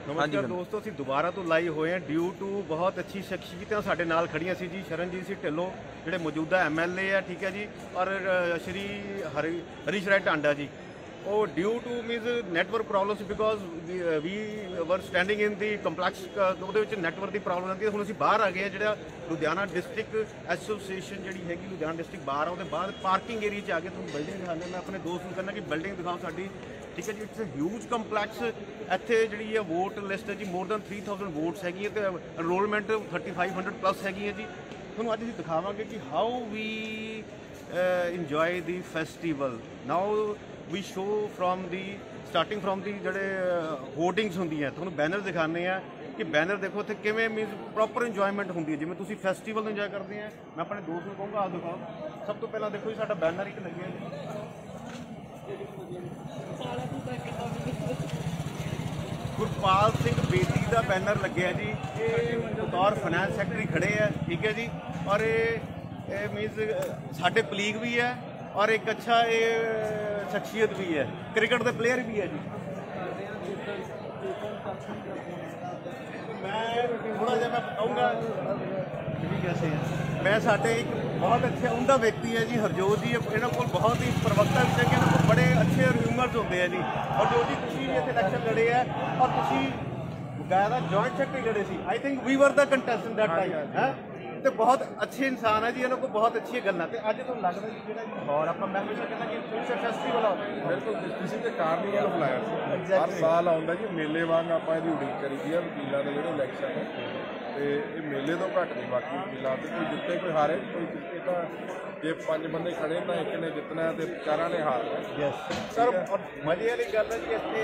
नमस्कार दोस्तों, ਅਸੀਂ ਦੁਬਾਰਾ ਤੋਂ ਲਾਈਵ ਹੋਏ ਹਾਂ ਡਿਊ ਟੂ ਬਹੁਤ ਅੱਛੀ ਸ਼ਖਸੀਅਤਾਂ ਸਾਡੇ ਨਾਲ ਖੜੀਆਂ ਸੀ ਜੀ। ਸ਼ਰਨਜੀਤ ਸਿੰਘ ਢਿੱਲੋਂ ਜਿਹੜੇ ਮੌਜੂਦਾ MLA ਆ, ਠੀਕ ਹੈ ਜੀ, ਔਰ ਸ਼੍ਰੀ ਹਰੀਸ਼ ਰਾਏ ਟਾਂਡਾ ਜੀ। ਉਹ due to means network problems because we were standing in the complex, ਉਹਦੇ ਵਿੱਚ ਨੈਟਵਰਕ ਦੀ ਪ੍ਰੋਬਲਮ ਆਉਂਦੀ ਹੈ। ਹੁਣ ਅਸੀਂ ਬਾਹਰ ਆ ਗਏ ਹਾਂ, ਜਿਹੜਾ ਲੁਧਿਆਣਾ ਡਿਸਟ੍ਰਿਕਟ ਐਸੋਸੀਏਸ਼ਨ ਜਿਹੜੀ ਹੈਗੀ ਲੁਧਿਆਣਾ ਡਿਸਟ੍ਰਿਕਟ ਬਾਹਰ ਆ, ਉਹਦੇ ਬਾਅਦ ਪਾਰਕਿੰਗ ਏਰੀਆ 'ਚ ਆ ਕੇ ਤੁਹਾਨੂੰ ਬਿਲਡਿੰਗ ਦਿਖਾਉਂਦੇ। ਮੈਂ ਆਪਣੇ ਦੋਸਤ ਨੂੰ ਕਹਿੰਦਾ ਕਿ ਬਿਲਡਿੰਗ ਦਿਖਾਓ ਸਾਡੀ, ਠੀਕ ਹੈ ਜੀ। It's a huge complex. ਇੱਥੇ ਜਿਹੜੀ ਹੈ ਵੋਟ ਲਿਸਟ ਹੈ ਜੀ, ਮੋਰ ਦੈਨ 3000 ਵੋਟਸ ਹੈਗੀ ਹੈ, ਅਤੇ ਐਨਰੋਲਮੈਂਟ 3500 ਪਲੱਸ ਹੈਗੀ ਹੈ ਜੀ। ਤੁਹਾਨੂੰ ਅੱਜ ਅਸੀਂ ਦਿਖਾਵਾਂਗੇ ਕਿ how we enjoy the festival. Now we show from the starting from the ਜਿਹੜੇ ਹੋਰਡਿੰਗਸ ਹੁੰਦੀਆਂ, ਤੁਹਾਨੂੰ ਬੈਨਰ ਦਿਖਾਉਂਦੇ ਆ ਕਿ ਬੈਨਰ ਦੇਖੋ ਇੱਥੇ ਕਿਵੇਂ ਮੀਨਸ ਪ੍ਰੋਪਰ ਇੰਜੋਇਮੈਂਟ ਹੁੰਦੀ ਹੈ, ਜਿਵੇਂ ਤੁਸੀਂ ਫੈਸਟੀਵਲ ਨੂੰ ਇੰਜੋਏ ਕਰਦੇ ਆ। ਮੈਂ ਆਪਣੇ ਦੋਸਤ ਨੂੰ ਕਹੂੰਗਾ ਆਹ ਦਿਖਾਓ। ਸਭ ਤੋਂ ਪਹਿਲਾਂ ਦੇਖੋ ਜੀ, ਸਾਡਾ ਬੈਨਰ ਇੱਕ ਲੱਗਿਆ ਜੀ, ਗੁਰਪਾਲ ਸਿੰਘ ਬੇਦੀ ਦਾ ਬੈਨਰ ਲੱਗਿਆ ਜੀ। ਇਹ ਬਤੌਰ ਫਾਈਨੈਂਸ ਸੈਕਟਰੀ ਖੜੇ ਆ, ਠੀਕ ਹੈ ਜੀ। ਔਰ ਇਹ ਮੀਨਸ ਸਾਡੇ ਪਲੀਗ ਵੀ ਹੈ, ਔਰ ਇੱਕ ਅੱਛਾ ਇਹ ਸ਼ਖਸੀਅਤ ਵੀ ਹੈ, ਕ੍ਰਿਕਟ ਦੇ ਪਲੇਅਰ ਵੀ ਹੈ ਜੀ। ਮੈਂ ਥੋੜਾ ਜਿਹਾ ਮੈਂ ਬਤਾਊਂਗਾ ਮੈਂ ਸਾਡੇ ਇੱਕ ਬਹੁਤ ਅੱਛਾ ਉਹਦਾ ਵਿਅਕਤੀ ਹੈ ਜੀ, ਹਰਜੋਤ ਜੀ। ਇਹਨਾਂ ਕੋਲ ਬਹੁਤ ਹੀ ਪ੍ਰਵਕਤਾ ਵੀ ਹੈ, ਇਹਨਾਂ ਕੋਲ ਬੜੇ ਅੱਛੇ ਰਿਊਮਰਸ ਹੁੰਦੇ ਆ ਜੀ। ਹਰਜੋਤ ਜੀ, ਤੁਸੀਂ ਵੀ ਇੱਥੇ ਇਲੈਕਸ਼ਨ ਲੜੇ ਆ, ਔਰ ਤੁਸੀਂ ਬਕਾਇਦਾ ਜੁਆਇੰਟ ਸੈਕਟਰੀ ਲੜੇ ਸੀ। ਆਈ ਥਿੰਕ ਵੀ ਵਰ ਦਾ ਕੰਟੈਸਟੈਂਟ ਦੈਟ ਟਾਈਮ ਹੈ, ਤੇ ਬਹੁਤ ਅੱਛੇ ਇਨਸਾਨ ਹੈ ਜੀ। ਇਹਨਾਂ ਕੋਲ ਬਹੁਤ ਅੱਛੀਆਂ ਗੱਲਾਂ। ਤੇ ਅੱਜ ਤੁਹਾਨੂੰ ਲੱਗਦਾ ਜੀ ਜਿਹੜਾ ਜੀ ਹੋਰ ਆਪਾਂ ਮੈਂ ਹਮੇਸ਼ਾ ਕਹਿੰਦਾ ਕਿ ਫਿਊਚਰ ਫੈਸਟੀਵਲ ਆ, ਬਿਲਕੁਲ ਕਿਸੇ ਦੇ ਕਾਰਨੀਵਲ ਬੁਲਾਇਆ ਸੀ। ਹਰ ਸਾਲ ਆਉਂਦਾ ਜੀ, ਮੇਲੇ ਵਾਂਗ ਆਪਾਂ ਇਹਦੀ ਉਡੀਕ ਕਰੀਦੀ ਆ ਵਕੀਲਾਂ ਦੇ ਜਿਹੜੇ ਇਲੈਕਸ਼ਨ ਨੇ, ਤੇ ਇਹ ਮੇਲੇ ਤੋਂ ਘੱਟ ਨਹੀਂ। ਬਾਕੀ ਵਕੀਲਾਂ ਤੇ ਕੋਈ ਜਿੱਤੇ ਕੋਈ ਹਾਰੇ, ਕੋਈ ਜਿੱਤੇ ਤਾਂ ਜੇ 5 ਬੰਦੇ ਖੜੇ ਤਾਂ ਇੱਕ ਨੇ ਜਿੱਤਣਾ ਤੇ 4 ਨੇ ਹਾਰਨਾ। ਸਰ ਮਜ਼ੇ ਵਾਲੀ ਗੱਲ ਹੈ ਜੀ, ਇੱਥੇ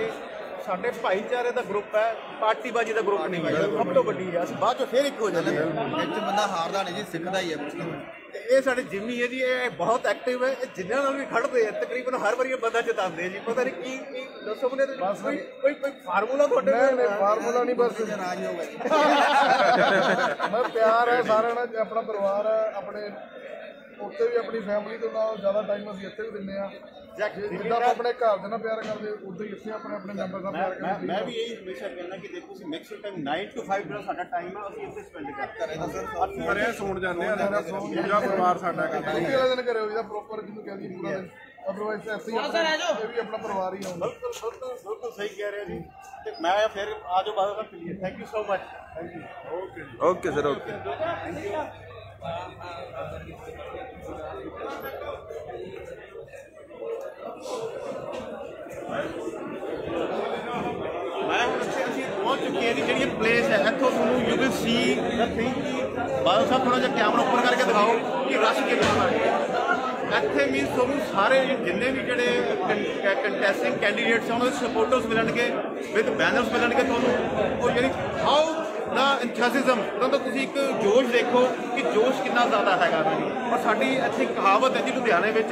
ਸਾਡੇ ਭਾਈਚਾਰੇ ਦਾ ਗਰੁੱਪ ਹੈ, ਪਾਰਟੀਬਾਜ਼ੀ ਦਾ ਗਰੁੱਪ ਨਹੀਂ ਹੈ। ਸਭ ਤੋਂ ਵੱਡੀ ਹੈ, ਅਸੀਂ ਬਾਅਦ ਚੋਂ ਫਿਰ ਇੱਕ ਹੋ ਜਾਂਦੇ ਹਾਂ। ਇੱਥੇ ਬੰਦਾ ਹਾਰਦਾ ਨਹੀਂ ਜੀ, ਸਿੱਖਦਾ ਹੀ ਹੈ ਕੁਛ ਨਾ। ਇਹ ਸਾਡੇ ਜਿੰਮੀ ਹੈ ਜੀ, ਇਹ ਬਹੁਤ ਐਕਟਿਵ ਹੈ। ਇਹ ਜਿੰਨਾਂ ਨਾਲ ਵੀ ਖੜਦੇ ਆ ਤਕਰੀਬਨ ਹਰ ਵਾਰੀ ਇਹ ਬੰਦਾ ਜਿਤਾਉਂਦੇ ਜੀ। ਪਤਾ ਨਹੀਂ ਕੀ ਦੱਸੋ ਮੁੰਡੇ, ਕੋਈ ਫਾਰਮੂਲਾ ਤੁਹਾਡੇ ਨਹੀਂ ਫਾਰਮੂਲਾ ਨਹੀਂ, ਬਸ ਰਾਜ ਹੋਗਾ ਜੀ। ਮੈਂ ਪਿਆਰ ਹੈ ਸਾਰਿਆਂ ਨਾਲ, ਆਪਣਾ ਪਰਿਵਾਰ ਹੈ, ਆਪਣੇ ਉੱਥੇ ਵੀ ਆਪਣੀ ਫੈਮਿਲੀ ਤੋਂ ਨਾਲ ਜ਼ਿਆਦਾ ਟਾਈਮ ਅਸੀਂ ਇੱਥੇ ਵੀ ਦਿੰਦੇ ਹਾਂ। ਜਿੱਦਾਂ ਆਪਾਂ ਆਪਣੇ ਘਰ ਦੇ ਨਾਲ ਪਿਆਰ ਕਰਦੇ, ਉੱਦਾਂ ਹੀ ਇੱਥੇ ਆਪਣੇ ਆਪਣੇ ਮੈਂਬਰ ਨਾਲ ਪਿਆਰ ਕਰਦੇ। ਮੈਂ ਵੀ ਇਹੀ ਹਮੇਸ਼ਾ ਕਹਿੰਦਾ ਕਿ ਦੇਖੋ ਤੁਸੀਂ ਮੈਕਸਿਮਮ ਟਾਈਮ 9 to 5 ਜਿਹੜਾ ਸਾਡਾ ਟਾਈਮ ਹੈ, ਅਸੀਂ ਇੱਥੇ ਸਪੈਂਡ ਕਰਦੇ। ਘਰੇ ਸੌਣ ਜਾਂਦੇ ਆ, ਪੂਰਾ ਪਰਿਵਾਰ ਸਾਡਾ ਕਰਦਾ। ਛੁੱਟੀ ਵਾਲੇ ਦਿਨ ਘਰੇ ਹੋਈਦਾ ਪ੍ਰੋਪਰ, ਜਿਹਨੂੰ ਕਹਿੰਦੀ ਪੂਰਾ ਦਿਨ। ਅਦਰਵਾਈਜ਼ ਐਸੇ ਹੀ ਇਹ ਵੀ ਆਪਣਾ ਪਰਿਵਾਰ ਹੀ ਆਉਂਦਾ। ਬਿਲਕੁਲ ਸਹੀ ਕਹਿ ਰਹੇ ਜੀ। ਤੇ ਮੈਂ ਫਿਰ ਆ ਜਾਓ ਬਾਅਦ ਵਿੱਚ ਚਲੀਏ। Thank you so much. Thank you. Okay sir, okay. ਮੈਂ ਹੁਣ ਅਸੀਂ ਪਹੁੰਚ ਚੁੱਕੇ ਹਾਂ ਜੀ, ਜਿਹੜੀ ਪਲੇਸ ਹੈ ਇੱਥੋਂ ਤੁਹਾਨੂੰ you will see the think ਕਿ ਬਾਦਲ ਸਾਹਿਬ ਥੋੜ੍ਹਾ ਜਿਹਾ ਕੈਮਰਾ ਉੱਪਰ ਕਰਕੇ ਦਿਖਾਓ ਕਿ ਰਸ਼ ਕਿੰਨਾ ਹੈ ਇੱਥੇ। ਮੀਨਸ ਤੁਹਾਨੂੰ ਸਾਰੇ ਜਿੰਨੇ ਵੀ ਜਿਹੜੇ ਕੰਟੈਸਟਿੰਗ ਕੈਂਡੀਡੇਟਸ ਆ, ਉਹਨਾਂ ਦੇ ਸਪੋਰਟਰਸ ਮਿਲਣਗੇ, ਵਿਦ ਬੈਨਰਸ ਮਿਲਣਗੇ ਤੁਹਾਨੂੰ। ਉਹ ਜਿਹੜੀ ਹਾਊ ਦਾ ਇੰਥੂਸੀਜ਼ਮ, ਉਹਨਾਂ ਦਾ ਤੁਸੀਂ ਇੱਕ ਜੋਸ਼ ਦੇਖੋ ਕਿ ਜੋਸ਼ ਕਿੰਨਾ ਜ਼ਿਆਦਾ ਹੈਗਾ ਜੀ। ਔਰ ਸਾਡੀ ਇੱਥੇ ਕਹਾਵਤ ਹੈ ਜੀ ਲੁਧਿਆਣੇ ਵਿੱਚ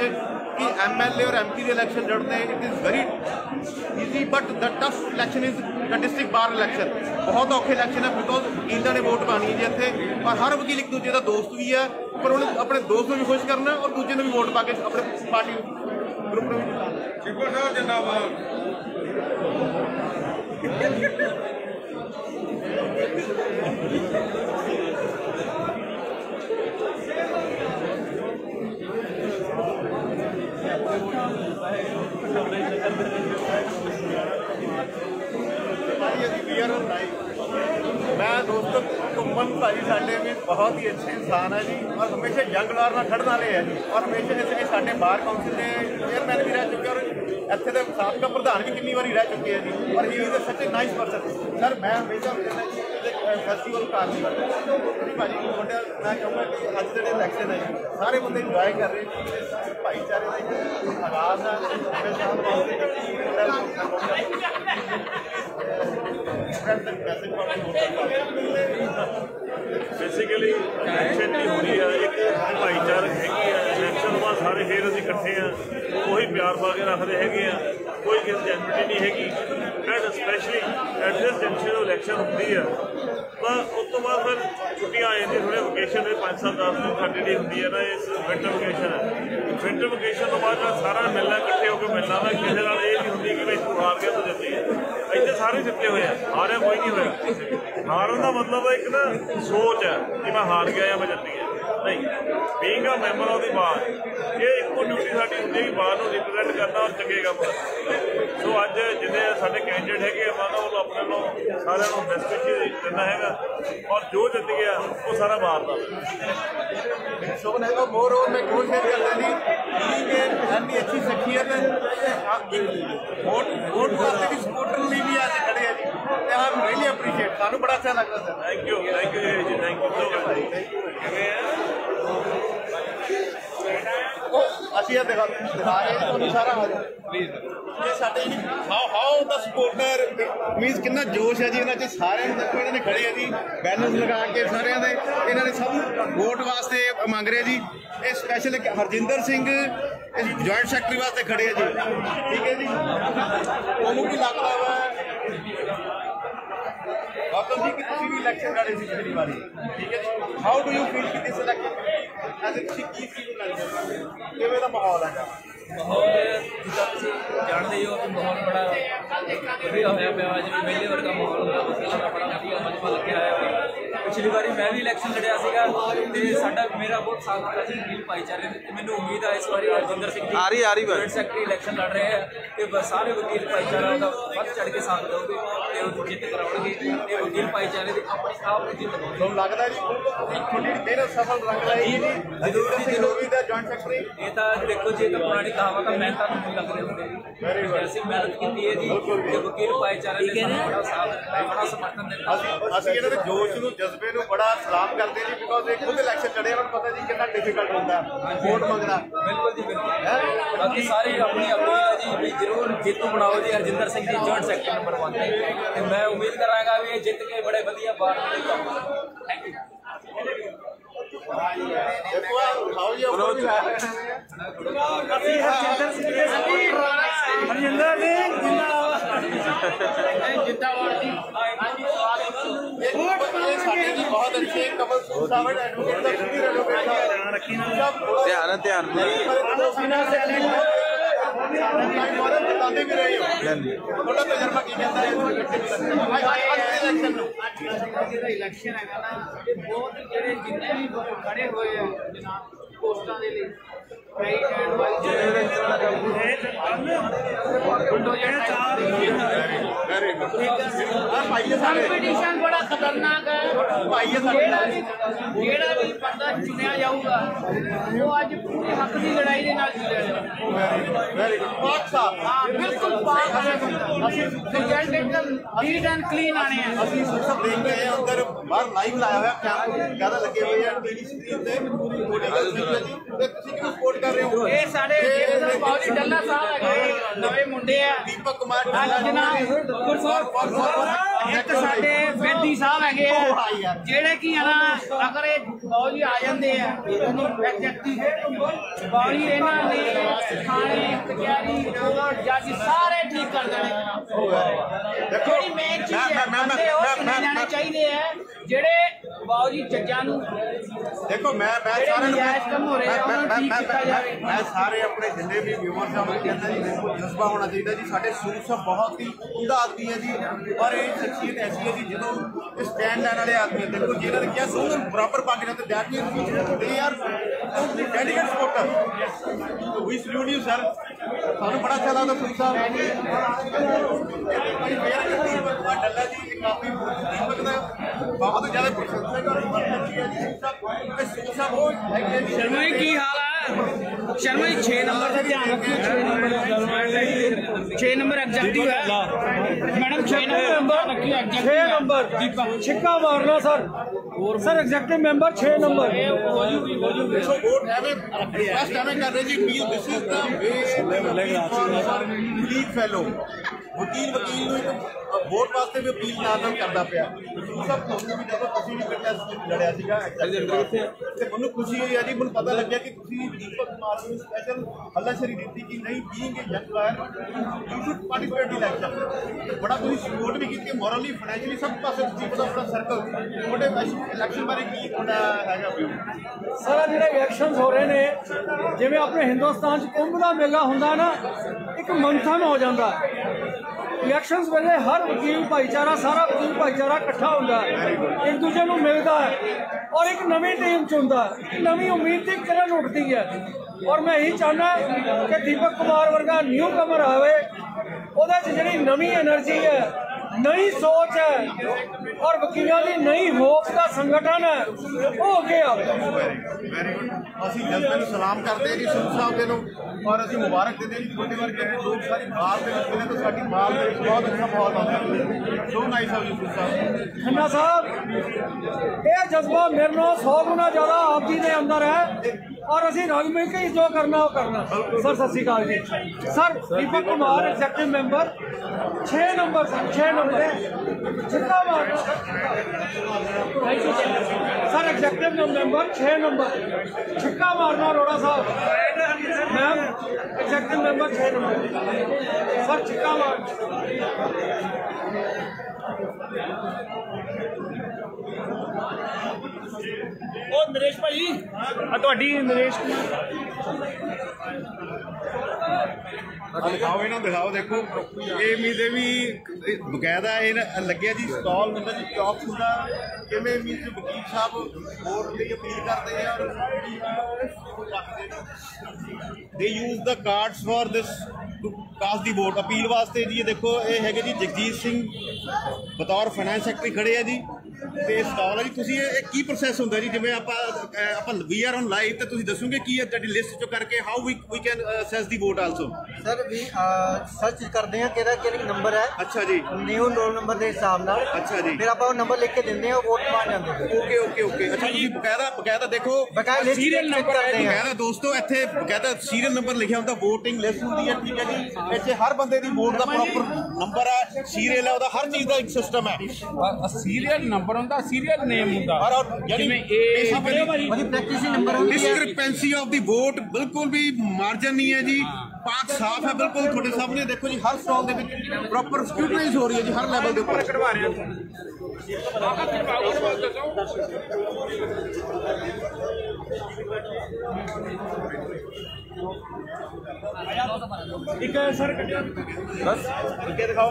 कि MLA और MP ਦੇ ਇਲੈਕਸ਼ਨ ਲੜਦੇ, it is very easy but the tough election is the district bar election. ਬਹੁਤ ਔਖੇ ਇਲੈਕਸ਼ਨ ਹੈ ਬਿਕੋਜ਼ ਵਕੀਲਾਂ ਨੇ ਵੋਟ ਪਾਣੀ ਹੈ ਜੀ ਇੱਥੇ, ਔਰ ਹਰ ਵਕੀਲ ਇੱਕ ਦੂਜੇ ਦਾ ਦੋਸਤ ਵੀ ਹੈ, ਪਰ ਉਹਨੇ ਆਪਣੇ ਦੋਸਤ ਨੂੰ ਵੀ ਖੁਸ਼ ਕਰਨਾ ਔਰ ਦੂਜੇ ਨੂੰ ਵੀ ਵੋਟ ਪਾ ਕੇ ਆਪਣੇ ਪਾਰਟੀ ਗਰੁੱਪ ਨੂੰ ਵੀ ਜਿਤਾਉਣਾ। ਸ਼ਿਵਰ ਸਾਹਿਬ ਜਿੰਦਾਬਾਦ। मैं दोस्तों घुमन भाजी साढ़े भी बहुत ही अच्छे इंसान है जी, और हमेशा यंग लॉर में खड़न वाले है जी, और हमेशा जैसे साढ़े बार काउंसिल के चेयरमैन भी रह चुके, और इतने के साबका प्रधान भी कितनी बारी रह चुके हैं जी, और ही is such a nice person. Sir मैं हमेशा फैसटीवल कार्निवल भाजी मैं कहूँगा कि अज जो इलैक्शन है जी सारे बंदे इंजॉय कर रहे हैं। भाईचारे का आगाज बेसिकली इलैक्शन नहीं हो रही है, एक भाईचारक हैगी है। इलैक्शन बाद सारे फिर असीं इकट्ठे हैं, कोई प्यार पा के रखते हैं, कोई किसी की एनमिटी नहीं हैगी। But specially at this junction election होती है तो उस तो बाद फिर छुट्टियां आ जाती, थोड़े वकेशन 5-7 10 सैटरडे होती है ना, इस विंटर वकेशन है। विंटर वकेशन तो बाद सारा मिलना इकट्ठे होकर मिलना वा, किसी ये नहीं होती कि भाई तू हार गया तो जल्दी है। इतने ਸਾਰੇ ਜਿੱਤੇ ਹੋਏ ਆ, ਹਾਰਿਆ ਕੋਈ ਨਹੀਂ ਹੋਇਆ। ਹਾਰਨ ਦਾ ਮਤਲਬ ਇੱਕ ਨਾ ਸੋਚ ਹੈ ਕਿ ਮੈਂ ਹਾਰ ਗਿਆ ਜਾਂ ਮੈਂ ਜਿੱਤ ਗਿਆ, ਨਹੀਂ। Being a member of the bar, ਇਹ ਇੱਕੋ ਡਿਊਟੀ ਸਾਡੀ ਹੁੰਦੀ ਹੈ ਕਿ ਬਾਰ ਨੂੰ ਰਿਪਰੈਜ਼ੈਂਟ ਕਰਨਾ ਔਰ ਚੰਗੇ ਕੰਮ ਕਰਨਾ। ਸੋ ਅੱਜ ਜਿੰਨੇ ਸਾਡੇ ਕੈਂਡੀਡੇਟ ਹੈਗੇ ਆ, ਮੈਂ ਤਾਂ ਉਹ ਆਪਣੇ ਨੂੰ ਸਾਰਿਆਂ ਨੂੰ ਬੈਸਟ ਵਿਸ਼ੇਸ ਦਿੰਦਾ ਹੈਗਾ, ਔਰ ਜੋ ਜਿੱਤ ਗਿਆ ਉਹ ਸਾਰਾ ਬਾਰ ਦਾ। शोभन है मोर और मैं गोल शेयर करता नहीं कि अच्छी शख्सियत वोट वास्ते भी सपोर्टर भी आज खड़े हैं जी, हम रियली अप्रीशिएट, सानू बड़ा अच्छा लगता सर। थैंक यू जी, थैंक यू सो मच। ਅਸੀਂ ਇਹ ਦਿਖਾ ਰਹੇ ਹਾਂ ਤੁਹਾਨੂੰ ਸਾਰਾ ਪਲੀਜ਼। ਇਹ ਸਾਡੇ ਹਾਊ ਦਾ ਸਪੋਰਟਰ ਮੀਨਸ ਕਿੰਨਾ ਜੋਸ਼ ਹੈ ਜੀ ਇਹਨਾਂ 'ਚ ਸਾਰਿਆਂ ਨੂੰ। ਦੇਖੋ ਇਹਨਾਂ ਨੇ ਖੜੇ ਆ ਜੀ ਬੈਨਰਸ ਲਗਾ ਕੇ ਸਾਰਿਆਂ ਦੇ, ਇਹਨਾਂ ਨੇ ਸਭ ਵੋਟ ਵਾਸਤੇ ਮੰਗ ਰਹੇ ਜੀ। ਇਹ special Harjinder Singh joint secretary ਵਾਸਤੇ ਖੜੇ ਆ ਜੀ, ਠੀਕ ਹੈ ਜੀ। ਤੁਹਾਨੂੰ ਕੀ ਲੱਗਦਾ ਵਾ ਗੌਤਮ ਜੀ ਕਿ ਤੁਸੀਂ ਵੀ ਇਲੈਕਸ਼ਨ ਲੜੇ ਸੀ ਪਿਛਲੀ ਵਾਰੀ, ਠੀਕ ਹੈ ਜੀ। ਹਾਊ ਡੂ ਯੂ ਫੀਲ ਕਿ ਦਿਸ ਇਲੈਕਸ਼ਨ ਐਜ਼ ਤੁਸੀਂ ਕੀ ਫੀਲ ਕਰਦੇ ਹੋ, ਕਿਵੇਂ ਦਾ ਮਾਹੌਲ ਹੈਗਾ? ਮਾਹੌਲ ਜਿੱਦਾਂ ਤੁਸੀਂ ਜਾਣਦੇ ਹੀ ਹੋ ਕਿ ਮਾਹੌਲ ਬੜਾ ਵਧੀਆ ਹੋਇਆ ਪਿਆ, ਜਿਵੇਂ ਮੇਲੇ ਵਰਗਾ ਮਾਹੌਲ ਹੁੰਦਾ, ਬੜਾ ਵਧੀਆ ਮਜ਼ਾ ਲੱਗਿਆ ਹੋਇਆ। ਪਿਛਲੀ ਵਾਰੀ ਮੈਂ ਵੀ ਇਲੈਕਸ਼ਨ ਲੜਿਆ ਸੀਗਾ ਤੇ ਮੇਰਾ ਬਹੁਤ ਸਾਥ ਦਿੱਤਾ ਸੀ ਵਕੀਲ ਭਾਈਚਾਰੇ ਨੇ, ਤੇ ਮੈਨੂੰ ਉਮੀਦ ਹੈ ਇਸ ਵਾਰੀ Harjinder Singh ji joint secretary election ਲੜ ਰਹੇ ਹੈ ਤੇ ਸਾਰੇ ਵਕੀਲ ਭਾਈਚਾਰਾ ਉਹਦਾ ਵੱਧ ਚੜ੍ਹ ਕੇ ਸਾਥ ਦੇਊਗੇ ਤੇ ਉਹ ਜਿੱਤ ਕਰਾਉਣਗੇ ਤੇ ਵਕੀਲ ਭਾਈਚਾਰੇ ਦੇ ਆਪਣੇ ਆਪ ਨੂੰ ਜਿੱਤ ਕਰਾਉਣਗੇ। ਤੁਹਾਨੂੰ ਲੱਗਦਾ ਜੀ ਤੁਹਾਡੀ ਮਿਹਨਤ ਸਫਲ ਰੰਗ ਲਾਏਗੀ ਜੀ ਜ਼ਰੂਰ ਜੀ, ਜ਼ਰੂਰ ਦਾ ਜੁਆਇੰਟ ਸੈਕਟਰੀ? ਇਹ ਤਾਂ ਦੇਖੋ ਜੀ, ਇਹ ਤਾਂ ਪੁਰਾਣੀ ਕਹਾਵਤ ਹੈ, ਮਿਹਨਤਾਂ ਨੂੰ ਨਹੀਂ ਲੱਗਦੇ ਹੁੰਦੇ ਜੀ। ਅਸੀਂ ਮਿਹਨਤ ਕੀਤੀ ਹੈ ਜੀ ਤੇ ਵਕੀਲ ਭਾਈਚਾਰੇ ਨੇ ਸਾਨੂੰ ਬੜਾ ਸਾਥ ਦਿੱਤਾ, ਬੜਾ ਸਮਰਥਨ ਦਿੱਤਾ। ਅਸੀਂ ਇਹਨਾਂ ਦੇ ਜੋਸ਼ ਨੂੰ ਜਜ਼ਬੇ ਨੂੰ ਬੜਾ ਸਲਾਮ ਕਰਦੇ ਜੀ, ਬਿਕੋਜ਼ ਇਹ ਖੁਦ ਇਲੈਕਸ਼ਨ ਲੜੇ, ਉਹਨਾਂ ਨੂੰ ਪਤਾ ਜੀ ਕਿੰਨਾ ਡਿਫਿਕਲਟ ਹੁੰਦਾ ਵੋਟ ਮੰਗਣਾ। ਬਿਲਕੁਲ ਜੀ, ਬਿਲਕੁਲ। ਬਾਕੀ ਸਾਰੇ ਆਪਣੀ ਅਪੀਲ ਜੀ ਵੀ ਜ਼ਰੂਰ ਜੇਤੂ ਬਣਾਓ ਜੀ Harjinder Singh ji joint secretary number 1 ਤੇ ਮੈਂ ਉਮੀਦ ਕਰਾਂਗਾ ਵੀ ਇਹ ਜਿੱਤ ਕੇ ਬੜੇ ਵਧੀਆ ਬਾਹਰ ਨਿਕਲੇਗਾ। Thank you. ਦੇਖੋ ਖਾਓ ਜੀ ਉਹ ਵੀ ਹਰਜਿੰਦਰ ਸਿੰਘ ਜਿੰਦਾਬਾਦ ਜੀ। ਇਹ ਸਾਡੇ ਜੀ ਬਹੁਤ ਅੱਛੇ ਕਮਲ ਸੂਦ ਸਾਹਿਬ ਐਡਵੋਕੇਟ ਦਾ ਵੀ ਧਿਆਨ बताते भी रहे हो थोड़ा तजर्बा की कहता है इलेक्शन है ना बहुत जेडे जिन्ने भी खड़े हुए हैं जनाब पोस्टां दे लिए कई कैंड कंपीटिशन बड़ा खतरनाक है। जेड़ा भी बंदा चुनिया जाऊगा वो अज पूरे हक की लड़ाई के नाल चुनिया जाऊगा। हाँ बिल्कुल पाक रिजल्ट एकदम नीट एंड क्लीन आने हैं। ਅਸੀਂ ਸਭ ਦੇਖ ਰਹੇ ਹਾਂ ਅੰਦਰ ਬਾਹਰ ਲਾਈਵ ਲਾਇਆ ਹੋਇਆ ਕੈਮਰੇ ਜ਼ਿਆਦਾ ਲੱਗੇ ਹੋਏ ਆ ਟੀਵੀ ਸਕਰੀਨ ਤੇ ਤੇ ਤੁਸੀਂ ਕਿਹਨੂੰ ਸਪੋਰਟ ਕਰ ਰਹੇ ਹੋ? ਇਹ ਸਾਡੇ ਜਿਹੜੇ ਬਾਉਜੀ ਡੱਲਾ ਸਾਹਿਬ ਹੈਗੇ ਨਵੇਂ ਮੁੰਡੇ ਆ ਦੀਪਕ ਕੁਮਾਰ ਜਨਾਬ ਇੱਕ ਸਾਡੇ ਬੇਦੀ ਸਾਹਿਬ ਹੈਗੇ ਆ ਜਿਹੜੇ ਕੀ ਆ ਨਾ ਅਗਰ ਇਹ ਬਾਉਜੀ ਆ ਜਾਂਦੇ ਆ ਇਹਨੂੰ ਐਗਜ਼ੈਕਟਿਵ ਬਾਉਜੀ ਇਹਨਾਂ ਨੇ ਥਾਣੇ ਕਚਹਿਰੀ ਕੋਰਟ ਜੱਜ ਸਾਰੇ ਠੀਕ ਕਰ ਦੇਣੇ। ਜਿਹੜੀ ਮੇਨ ਚੀਜ਼ ਹੈ ਬੰਦੇ ਉਹ ਚੁਣੇ ਜਾਣੇ ਚਾਹੀਦੇ ਆ ਜਿਹੜੇ ਬਾਉਜੀ ਜੱਜਾਂ ਨੂੰ देखो मैं सारे अपने जिन्हें भी व्यूअर्स हैं कहता जी देखो जज्बा होना चाहिए जी। साढ़े सूर सब बहुत ही उमदा आदमी है जी और एक शख्सियत ऐसी है जी जो स्टैंड लैन वाले आदमी देखो जिन्होंने क्या सूर बराबर पा के that mean they are dedicated supporter. We salute you sir. सानू बड़ा अच्छा लगता सूर साहब डल्ला जी काफी दीपक का बहुत ज्यादा प्रशंसक है जी। शर्मा जी की हाल है? शर्मा जी 6 नंबर से ध्यान रखिए। 6 नंबर एग्जेक्टिव है मैडम। 6 नंबर रखिए एग्जेक्टिव 6 नंबर दीपक छिक्का मारना sir sir executive member 6 number so vote have request हमें कर रहे जी please this is the way fellow वकील ਨੂੰ ਵੋਟ ਵਾਸਤੇ ਵੀ ਅਪੀਲ ਨਾਲ ਕਰਦਾ ਪਿਆ। ਸਭ ਤੁਹਾਨੂੰ ਵੀ ਜਦੋਂ ਤੁਸੀਂ ਵੀ ਕੰਟੈਸਟ ਲੜਿਆ ਸੀਗਾ ਤੇ ਮੈਨੂੰ ਖੁਸ਼ੀ ਹੋਈ ਹੈ ਜੀ। ਮੈਨੂੰ ਪਤਾ ਲੱਗਿਆ ਕਿ ਤੁਸੀਂ ਦੀਪਕ ਕੁਮਾਰ ਨੂੰ ਸਪੈਸ਼ਲ ਹੱਲਾਸ਼ੇਰੀ ਦਿੱਤੀ ਕਿ ਨਹੀਂ being A young lawyer you should participate in election ਤੇ ਬੜਾ ਤੁਸੀਂ ਸਪੋਰਟ ਵੀ ਕੀਤੀ ਮੋਰਲੀ ਫਾਈਨੈਂਸ਼ਲੀ ਸਭ ਪਾਸੇ ਤੁਸੀਂ ਬੜਾ ਸਰਕਲ ਤੁਹਾਡੇ ਇਲੈਕਸ਼ਨ ਬਾਰੇ ਕੀ ਤੁਹਾਡਾ ਹੈਗਾ ਵਿਊ? ਸਾਰਾ ਜਿਹੜੇ ਇਲੈਕਸ਼ਨਸ ਹੋ ਰਹੇ ਨੇ ਜਿਵੇਂ ਆਪਣੇ ਹਿੰਦੁਸਤਾਨ 'ਚ ਕੁੰਭ ਦਾ ਮੇਲਾ ਹੁੰਦਾ ਨਾ ਇੱਕ ਮੰਥਨ ਹੋ ਜਾਂਦਾ ਇਲੈਕਸ਼ਨਸ ਵੇਲੇ ਹਰ ਵਕੀਲ ਭਾਈਚਾਰਾ, ਸਾਰਾ ਵਕੀਲ ਭਾਈਚਾਰਾ ਇਕੱਠਾ ਹੁੰਦਾ ਹੈ, ਇੱਕ ਦੂਜੇ ਨੂੰ ਮਿਲਦਾ ਹੈ ਔਰ ਇੱਕ ਨਵੀਂ ਟੀਮ ਚੁਣਦਾ ਹੈ, ਨਵੀਂ ਉਮੀਦ ਦੀ ਕਿਰਨ ਉੱਠਦੀ ਹੈ। ਔਰ ਮੈਂ ਇਹੀ ਚਾਹੁੰਦਾ ਕਿ ਦੀਪਕ ਕੁਮਾਰ ਵਰਗਾ ਨਿਊ ਕਮਰ ਆਵੇ, ਉਹਦੇ 'ਚ ਜਿਹੜੀ ਨਵੀਂ ਐਨਰਜੀ ਹੈ, नई सोच है और वकीलों की नई होप का संगठन है, वो अगे आवे। Very good. ਅਸੀਂ ਜਜ਼ਬੇ ਨੂੰ ਸਲਾਮ ਕਰਦੇ ਹਾਂ ਜੀ ਸੰਧੂ ਸਾਹਿਬ ਦੇ ਨੂੰ, ਔਰ ਅਸੀਂ ਮੁਬਾਰਕ ਦਿੰਦੇ ਹਾਂ ਜੀ ਤੁਹਾਡੇ ਵਰਗੇ ਲੋਕ ਸਾਰੀ ਮਾਲ ਦੇ ਵਿੱਚ ਮਿਲੇ ਤਾਂ ਸਾਡੀ ਮਾਲ ਦੇ ਵਿੱਚ ਬਹੁਤ ਅੱਛਾ ਮਾਹੌਲ ਆਉਂਦਾ। ਸੋ ਨਾਈਸ ਆਫ ਯੂ ਸਾਹਿਬ। खन्ना साहब, ये जज्बा मेरे नो 100 गुना ज़्यादा आप जी के अंदर है और असी रल मिल के जो करना वो करना। सर सत श्री अकाल जी। Sir Deepak Kumar executive member 6 number, sir 6 number जितना मार सर एग्जैक्टिव मेंबर 6 नंबर छिक्का मारना Arora sahib. Ma'am executive member 6 number sir छिक्का मार। ਉਹ ਨਰੇਸ਼ ਭਾਈ ਆ ਤੁਹਾਡੀ ਨਰੇਸ਼ ਦਿਖਾਓ ਇਹਨਾਂ ਨੂੰ ਦਿਖਾਓ। ਦੇਖੋ ਇਹ ਮੀਦੇ ਵੀ ਬਕਾਇਦਾ ਇਹ ਲੱਗਿਆ ਜੀ ਸਟਾਲ ਹੁੰਦਾ ਜੀ, ਚੌਕ ਹੁੰਦਾ। ਕਿਵੇਂ ਮੀਜ਼ ਵਕੀਲ ਸਾਹਿਬ ਵੋਟ ਲਈ ਅਪੀਲ ਕਰਦੇ ਆ they use the cards for this to cast the vote appeal ਵਾਸਤੇ ਜੀ। ਇਹ ਦੇਖੋ ਇਹ ਹੈਗੇ ਜੀ ਜਗਜੀਤ ਸਿੰਘ ਬਤੌਰ ਫਾਈਨੈਂਸ ਸੈਕਟਰੀ ਖੜੇ ਆ ਜੀ, ਤੇ ਸਟਾਲ ਹੈ ਜੀ। ਤੁਸੀਂ ਇਹ ਕੀ ਪ੍ਰੋਸੈਸ ਹੁੰਦਾ ਜੀ? ਜਿਵੇਂ ਆਪਾਂ ਵੀ ਆਰ ਔਨ ਲਾਈਵ ਤੇ ਤੁਸੀਂ ਦੱਸੋਗੇ ਕੀ ਹੈ ਤੁਹਾਡੀ ਲਿਸਟ ਚੋਂ ਕਰਕੇ how we can assess the vote also? Sir we search ਕਰਦੇ ਹਾਂ ਕਿਹੜਾ ਨੰਬਰ ਹੈ। ਅੱਛਾ ਜੀ। ਨਿਊ ਰੋਲ ਨੰਬਰ ਦੇ ਹਿਸਾਬ ਨਾਲ। ਅੱਛਾ ਜੀ। ਫਿਰ ਆਪਾਂ ਉਹ ਨੰਬਰ ਲਿਖ ਕੇ ਦਿੰਦੇ ਹਾਂ, ਵੋਟ ਪਾ ਜਾਂਦੇ ਹਾਂ। Okay okay okay. ਅੱਛਾ ਤੁਸੀਂ ਬਕਾਇਦਾ ਦੇਖੋ ਸੀਰੀਅਲ ਨੰਬਰ ਕਰਦੇ ਹਾਂ। ਬਕਾਇਦਾ ਦੋਸਤੋ ਇੱਥੇ ਬਕਾਇਦਾ ਸੀਰੀਅਲ ਨੰਬਰ ਲਿਖਿਆ ਹੁੰਦਾ, VOTING ਲਿਸਟ ਹੁੰਦੀ ਹੈ, ਠੀਕ ਹੈ ਜੀ। ਇੱਥੇ ਹਰ ਬੰਦੇ ਦੀ ਵੋਟ ਦਾ ਪ੍ਰੋਪਰ ਨੰਬਰ ਹੈ, ਸੀਰੀਅਲ ਹੈ, ਉਹਦਾ ਹਰ ਚੀਜ਼ ਦਾ ਇੱਕ ਸਿਸਟਮ ਹੈ। ਸੀਰੀਅਲ ਨੰਬਰ ਹੁੰਦਾ, ਸੀਰੀਅਲ ਨੇਮ ਹੁੰਦਾ। ਜਿਵੇਂ ਉਹਦੀ ਪ੍ਰੈਕਟਿਸ ਨੰਬਰ ਹੁੰਦੀ ਹੈ। ਡਿਸਕ੍ਰਿਪੈਂਸੀ ਆਫ ਦੀ ਵੋਟ ਬਿਲਕੁਲ ਵੀ ਮਾਰਜਨ ਨਹੀਂ ਹੈ ਜੀ, ਪਾਕ ਸਾਫ ਹੈ ਬਿਲਕੁਲ। ਤੁਹਾਡੇ ਸਾਹਮਣੇ ਦੇਖੋ ਜੀ ਹਰ ਸਟਾਲ ਦੇ ਵਿੱਚ ਪ੍ਰੋਪਰ ਸਕ੍ਰੂਟਨਾਈਜ਼ ਹੋ ਰਹੀ ਹੈ ਜੀ ਹਰ ਲੈਵਲ ਦੇ ਉੱਪਰ। ਕਢਵਾ ਰਹੇ एक सर बस ਅੱਗੇ ਦਿਖਾਓ।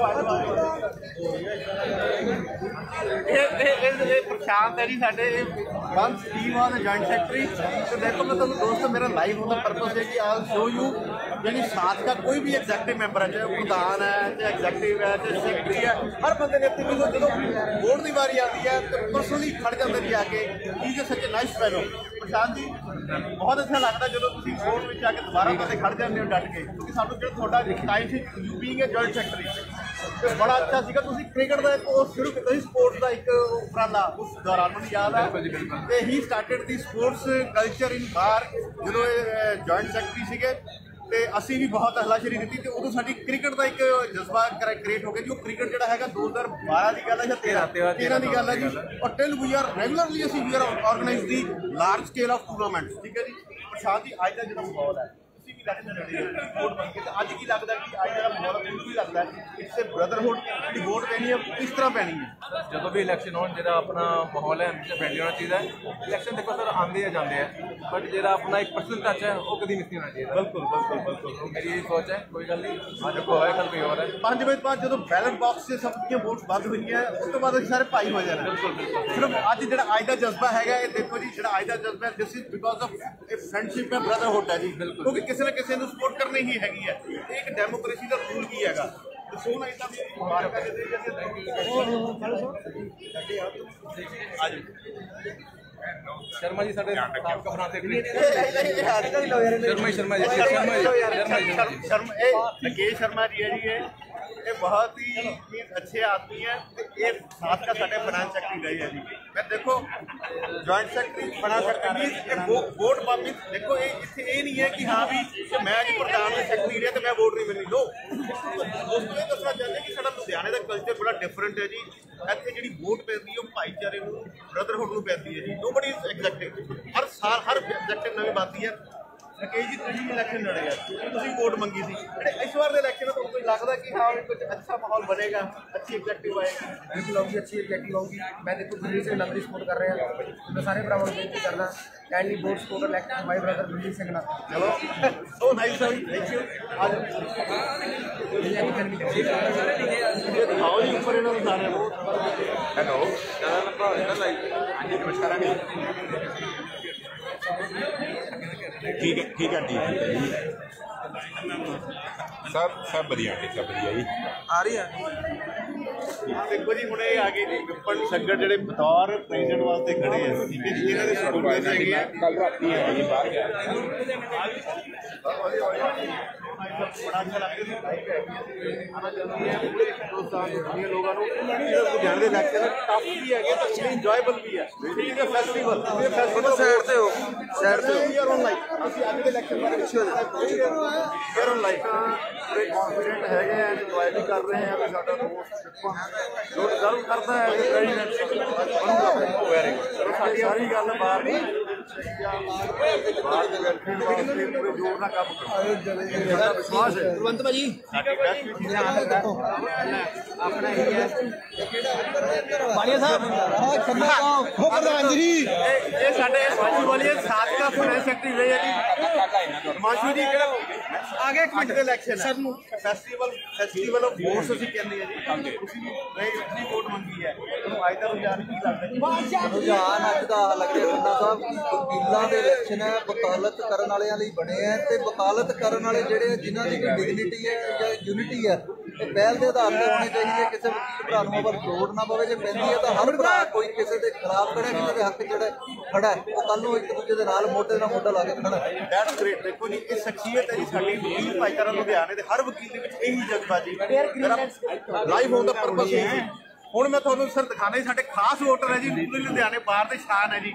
ਇਹ ਪ੍ਰਸ਼ਾਂਤ ਹੈ ਜੀ ਸਾਡੇ ਬੰਸ ਟੀਮ ਆ ਦੇ ਜੁਆਇੰਟ ਸੈਕਟਰੀ। तो देखो मैं ਤੁਹਾਨੂੰ ਦੋਸਤੋ ਮੇਰਾ ਲਾਈਵ होने पर्पस है कि आई विल शो यू यानी साथ का कोई भी एग्जैक्टिव मैंबर है, चाहे प्रधान है, चाहे एग्जैक्टिव है, चाहे सैकटरी है, हर बंदे ने अपनी जो वोट की बारी आती है तो परसनली खड़ जाते जी आके। He is such a nice fellow. Prashant ji बहुत अच्छा लगता जो तुम वोट में आके दोबारा कदे खड़ जाते हो डट के, क्योंकि सानू जो थोड़ा टाइम से you being a joint secretary तो बड़ा अच्छा सीगा। तुसीं क्रिकेट का एक शुरू किया स्पोर्ट्स का एक उपराला उस दौरान मैंने याद है कि he started the sports culture in bar जो जॉइंट सैकटरी सीगे ਤੇ ਅਸੀਂ ਵੀ ਬਹੁਤ ਹਲਾਸ਼ੇਰੀ ਦਿੱਤੀ ਤੇ ਉਦੋਂ ਸਾਡੀ ਕ੍ਰਿਕਟ ਦਾ ਇੱਕ ਜਜ਼ਬਾ ਕ੍ਰੀਏਟ ਹੋ ਗਿਆ ਜੀ। ਉਹ ਕ੍ਰਿਕਟ ਜਿਹੜਾ ਹੈਗਾ 2012 ਦੀ ਗੱਲ ਹੈ ਜਾਂ 13 ਦੀ ਗੱਲ ਹੈ ਜੀ। ਔਰ ਟਿਲ ਵੀ ਆਰ ਰੈਗੂਲਰਲੀ ਅਸੀਂ ਵੀ R organise the large scale of tournaments, ਠੀਕ ਹੈ ਜੀ। ਪ੍ਰਸ਼ਾਂਤ ਜੀ ਅੱਜ ਦਾ ਜਿਹੜਾ ਮਾਹੌਲ ਹੈ ਤੁਸੀਂ ਵੀ ਲੱਗਦੇ ਰਹੇ ਵੋਟ ਬਣ ਕੇ, ਤੇ ਅੱਜ ਕੀ ਲੱਗਦਾ ਕਿ ਅੱਜ ਜਿਹੜਾ ਮਾਹੌਲ ਹੈ ਬਿਲਕੁਲ ਲੱਗਦਾ ਇਟਸ ਏ ਬ੍ਰਦਰਹੁੱਡ। ਜਿਹੜੀ ਵੋਟ ਪੈਣੀ ਹੈ ਕਿਸ ਤਰ੍ਹਾਂ ਪੈਣੀ ਹੈ? ਜਦੋਂ ਵੀ ਇਲੈਕਸ਼ਨ ਹੋਣ ਜਿਹੜਾ ਆਪਣਾ ਮਾਹੌਲ ਹੈ ਹਮੇਸ਼ਾ ਫ੍ਰੈਂਡਲੀ ਹੋਣਾ ਚਾਹੀਦਾ ਹੈ। ਇਲੈਕਸ਼ਨ ਦੇਖੋ ਸਰ ਆਉਂਦੇ ਆ ਜਾਂਦੇ ਆ, ਬਟ ਜਿਹੜਾ ਆਪਣਾ ਇੱਕ ਪਰਸਨਲ ਟੱਚ ਹੈ ਉਹ ਕਦੀ ਮਿਸ ਨਹੀਂ ਹੋਣਾ ਚਾਹੀਦਾ। ਬਿਲਕੁਲ ਬਿਲਕੁਲ ਬਿਲਕੁਲ ਮੇਰੀ ਇਹ ਸੋਚ ਹੈ। ਕੋਈ ਗੱਲ ਨਹੀਂ, ਅੱਜ ਕੋ ਹੋਇਆ ਕੱਲ ਕੋਈ ਹੋਰ ਹੈ। 5 ਵਜੇ ਬਾਅਦ ਜਦੋਂ ਬੈਲਟ ਬਾਕਸ 'ਚ ਸਭ ਦੀਆਂ ਵੋਟਸ ਬੰਦ ਹੋਈਆਂ ਉਸ ਤੋਂ ਬਾਅਦ ਅਸੀਂ ਸਾਰੇ ਭਾਈ ਹੋ ਜਾਣਾ। ਸਿਰਫ ਅੱਜ ਜਿਹੜਾ ਅੱਜ ਦਾ ਜਜ਼ਬਾ ਹੈਗਾ ਇਹ ਦੇਖੋ ਜੀ, ਜਿਹੜਾ ਅੱਜ ਦਾ ਜਜ਼ਬਾ ਦਿਸ ਇਜ਼ ਬਿਕੋਜ਼ ਆਫ ਇਹ ਫਰੈਂਡਸ਼ਿਪ ਹੈ, ਬ੍ਰਦਰਹੁੱਡ ਹੈ ਜੀ। ਕਿਉਂਕਿ ਕਿਸੇ ਨਾ ਕਿਸੇ ਨੂੰ ਸਪੋਰਟ ਕਰਨੀ ਹੀ ਹੈਗੀ ਹੈ। ਇਹ ਇੱਕ ਡੈਮੋਕ੍ਰੇਸੀ ਦਾ ਰੂਲ ਕੀ ਹੈਗਾ। ਸੋਹਣਾ ਇਦਾਂ ਵੀ ਮੁਬਾਰਕਾਂ ਦਿੰਦੇ ਜੀ ਅੱਜ ਸ਼ਰਮਾ ਜੀ ਸਾਡੇ ਸਾਬਕਾ ਬਣਾ ਤੇ राकेश शर्मा जी है जी। ये बहुत ही अच्छे आदमी है। ये साथ का साढ़े फाइनेंस सेक्रेटरी रहे हैं जी। मैं देखो joint secretary finance secretary vote पामित देखो इतने ये नहीं है कि हाँ भी मैं जी प्रधान सेक्रेटरी रहा तो मैं वोट नहीं मिलनी। लो दोस्तों ये दसना चाहते कि साਡਾ ਲੁਧਿਆਣੇ ਦਾ ਕਲਚਰ ਬੜਾ ਡਿਫਰੈਂਟ ਹੈ ਜੀ। ਇੱਥੇ ਜਿਹੜੀ ਵੋਟ ਪੈਂਦੀ ਹੈ ਉਹ ਭਾਈਚਾਰੇ ਨੂੰ ਬ੍ਰਦਰਹੁੱਡ ਨੂੰ ਪੈਂਦੀ ਹੈ ਜੀ। Nobody is executive. ਹਰ ਸਾਲ ਹਰ ਐਗਜ਼ੈਕਟਿਵ ਨਵੀਂ ਬਣਦੀ ਹੈ। ਰਕੇਸ਼ ਜੀ ਤੁਸੀਂ ਇਲੈਕਸ਼ਨ ਲੜੇ ਆ, ਤੁਸੀਂ ਵੋਟ ਮੰਗੀ ਸੀ, ਜਿਹੜੇ ਇਸ ਵਾਰ ਦੇ ਇਲੈਕਸ਼ਨ ਤੁਹਾਨੂੰ ਕੋਈ ਲੱਗਦਾ ਕਿ ਹਾਂ ਕੁਝ ਅੱਛਾ ਮਾਹੌਲ ਬਣੇਗਾ, ਅੱਛੀ ਐਗਜ਼ੈਕਟਿਵ ਆਏਗੀ? बिल्कुल होगी, अच्छी एग्जैक्टिव होगी। मैं देखो दिल्ली से नंदी सपोर्ट कर रहे हैं, मैं सारे भरावां को बेनती करना kindly vote support elect my brother Delhi से ना। ਚਲੋ ਸੋ ਨਾਈਸ ਆ, ਥੈਂਕ ਯੂ। ਅੱਜ ਦਿਖਾਓ ਜੀ ਉੱਪਰ ਇਹਨਾਂ ਨੂੰ ਸਾਰਿਆਂ ਨੂੰ। ਹੈਲੋ ਜਿਆਦਾ ਲੰਬਾ ਹੋ ਜਾਣਾ ਲਾਈਵ। ਹਾਂਜੀ ਨਮਸਕਾਰ ਜੀ। ਠੀਕ ਹੈ ਠੀਕ ਹੈ ਜੀ ਸਭ ਵਧੀਆ ਜੀ ਸਭ ਵਧੀਆ ਜੀ आ रही है ਦੇਖੋ ਜੀ ਹੁਣ ਇਹ ਆ ਗਏ ਜੀ ਵਿਪਨ ਸੰਗਤ ਜਿਹੜੇ ਬਤੌਰ ਪ੍ਰੈਜ਼ੀਡੈਂਟ ਵਾਸਤੇ ਖੜੇ ਆ, ਠੀਕ ਹੈ ਜੀ, ਇਹਨਾਂ ਦੇ ਸਪੋਰਟਰ ਹੈਗੇ ਆ। ਕੱਲ ਰਾਤੀ ਹੈ ਜੀ ਬਾਹਰ ਗਿਆ ਬੜਾ ਅੱਛਾ ਲੱਗਦਾ ਸੀ ਲਾਈਵ ਆਣਾ ਚਾਹੁੰਦੀ ਹੈ ਪੂਰੇ ਹਿੰਦੁਸਤਾਨ ਦੇ ਦੁਨੀਆ ਲੋਕਾਂ ਨੂੰ ਲੁਧਿਆਣੇ ਦੇ ਇਲੈਕਸ਼ਨ ਟਫ ਵੀ ਹੈਗੇ ਤਾਂ ਬੜੇ ਇੰਜੋਏਬਲ ਵੀ ਹੈ। ਠੀਕ ਹੈ ਫੈਸਟੀਵਲ साइड से हो साइड से ਯਾਰ ਔਨ ਲਾਈਵ ਅਸੀਂ ਅੱਜ ਦੇ ਇਲੈਕਸ਼ਨ ਬਾਰੇ ਪੁੱਛਿਆ ਯਾਰ ਔਨ ਲਾਈਵ ਪੂਰੇ ਕੌਨਫੀਡੈਂਟ ਹੈਗੇ ਆ, ਇੰਜੋਏ ਵੀ ਕਰ ਰਹੇ ਆ ਵੀ ਸਾਡਾ ਦੋਸਤ ਜੋ ਡਿਜ਼ਰਵ ਕਰਦਾ ਹੈ ਕਿ ਪ੍ਰੈਜ਼ੀਡੈਂਟ ਬਣੂਗਾ। Very good. ਸਾਡੀ ਸਾਰੀ ਗੱਲ ਬਾਹਰ ਨਹੀਂ ਬਾਹਰ ਦੇ ਵੈਲਫੇਅਰ ਵਾਸਤੇ ਪੂਰੇ ਜ਼ੋਰ ਨਾਲ ਕੰਮ ਕਰੋ, ਸਾਡਾ ਵਿਸ਼ਵਾਸ ਹੈ। ਕੁਲਵੰਤ ਭਾਜੀ ਸਾਡੀ ਬੈਸਟ ਵੀ ਧਿਆਨ ਰੱਖੋ अपना ही है ਬਾਲੀਆ ਸਾਹਿਬ हो प्रधान जी ਇਹ ਸਾਡੇ ਮਾਸ਼ੂ ਵਾਲੀ ਸਾਬਕਾ ਫਾਈਨੈਂਸ ਸੈਕਟਰੀ ਰਹੇ ਆ ਜੀ ਮਾਸ਼ੂ ਜੀ। ਕਿਹੜਾ ਆਗੇ ਇੱਕ ਮਿੰਟ ਦੇ ਇਲੈਕਸ਼ਨ ਹੈ ਫੈਸਟੀਵਲ ਆਫ ਵੋਟਸ ਅਸੀਂ ਕਹਿੰਦੇ ਆ ਜੀ। ਤੁਸੀਂ ਵੀ ਆਪਣੀ ਵੋਟ ਮੰਗੀ ਹੈ, ਤੁਹਾਨੂੰ ਅੱਜ ਦਾ ਰੁਝਾਨ ਕੀ ਲੱਗਦਾ? ਰੁਝਾਨ ਅੱਜ ਦਾ ਲੱਗ ਰਿਹਾ ਬੰਦਾ ਸਾਹਿਬ ਕਿ ਵਕੀਲਾਂ ਦੇ ਇਲੈਕਸ਼ਨ ਹੈ, ਵਕਾਲਤ ਕਰਨ ਵਾਲਿਆਂ ਲਈ ਬਣੇ ਹੈ ਤੇ ਵਕਾਲਤ ਕਰਨ ਵਾਲੇ ਜਿਹੜੇ ਜਿਨ੍ਹਾਂ ਦੀ ਕੋਈ ਡਿਗਨਿਟੀ ਹੈ ਜਾਂ ਯੂਨਿਟੀ ਹੈ ਇਹ ਪਹਿਲ ਦੇ ਆਧਾਰ ਤੇ ਹੋਣੀ ਚਾਹੀਦੀ ਹੈ। ਕਿਸੇ ਵਕੀਲ ਭਰਾ ਨੂੰ ਅਗਰ ਲੋੜ ਨਾ ਪਵੇ, ਜੇ ਪੈਂਦੀ ਹੈ ਤਾਂ ਹਰ ਭਰਾ ਕੋਈ ਕਿਸੇ ਦੇ ਖਿਲਾਫ ਖੜਾ, ਕਿਸੇ ਦੇ ਹੱਕ ਜਿਹੜਾ ਖੜਾ ਹੈ ਉਹ ਕੱਲ ਨੂੰ ਇੱਕ ਦੂਜੇ ਦੇ ਨਾਲ ਮੋਢੇ ਨਾਲ ਮੋਢਾ ਲਾ ਕੇ ਖੜਾ ਹੈ। That's great. ਦੇਖੋ ਜੀ ਇਹ ਸ਼ਖਸੀਅਤ ਹੈ ਜੀ ਸਾਡੀ ਵਕੀਲ ਭਾਈਚਾਰਾ ਲੁਧਿਆਣੇ ਦੇ ਹਰ ਵਕੀਲ ਦੇ ਵਿੱਚ ਇਹੀ ਜਜ਼ਬਾ ਜੀ। ਮੇਰਾ ਲਾਈਵ ਹੋਣ ਦਾ ਪਰਪਸ ਇਹ ਸੀ। ਹੁਣ ਮੈਂ ਤੁਹਾਨੂੰ ਸਰ ਦਿਖਾਣਾ ਜੀ ਸਾਡੇ ਖਾਸ ਵੋਟਰ ਹੈ ਜੀ, ਪੂਰੇ ਲੁਧਿਆਣੇ ਬਾਹਰ ਦੇ ਸ਼ਾਨ ਹੈ ਜੀ,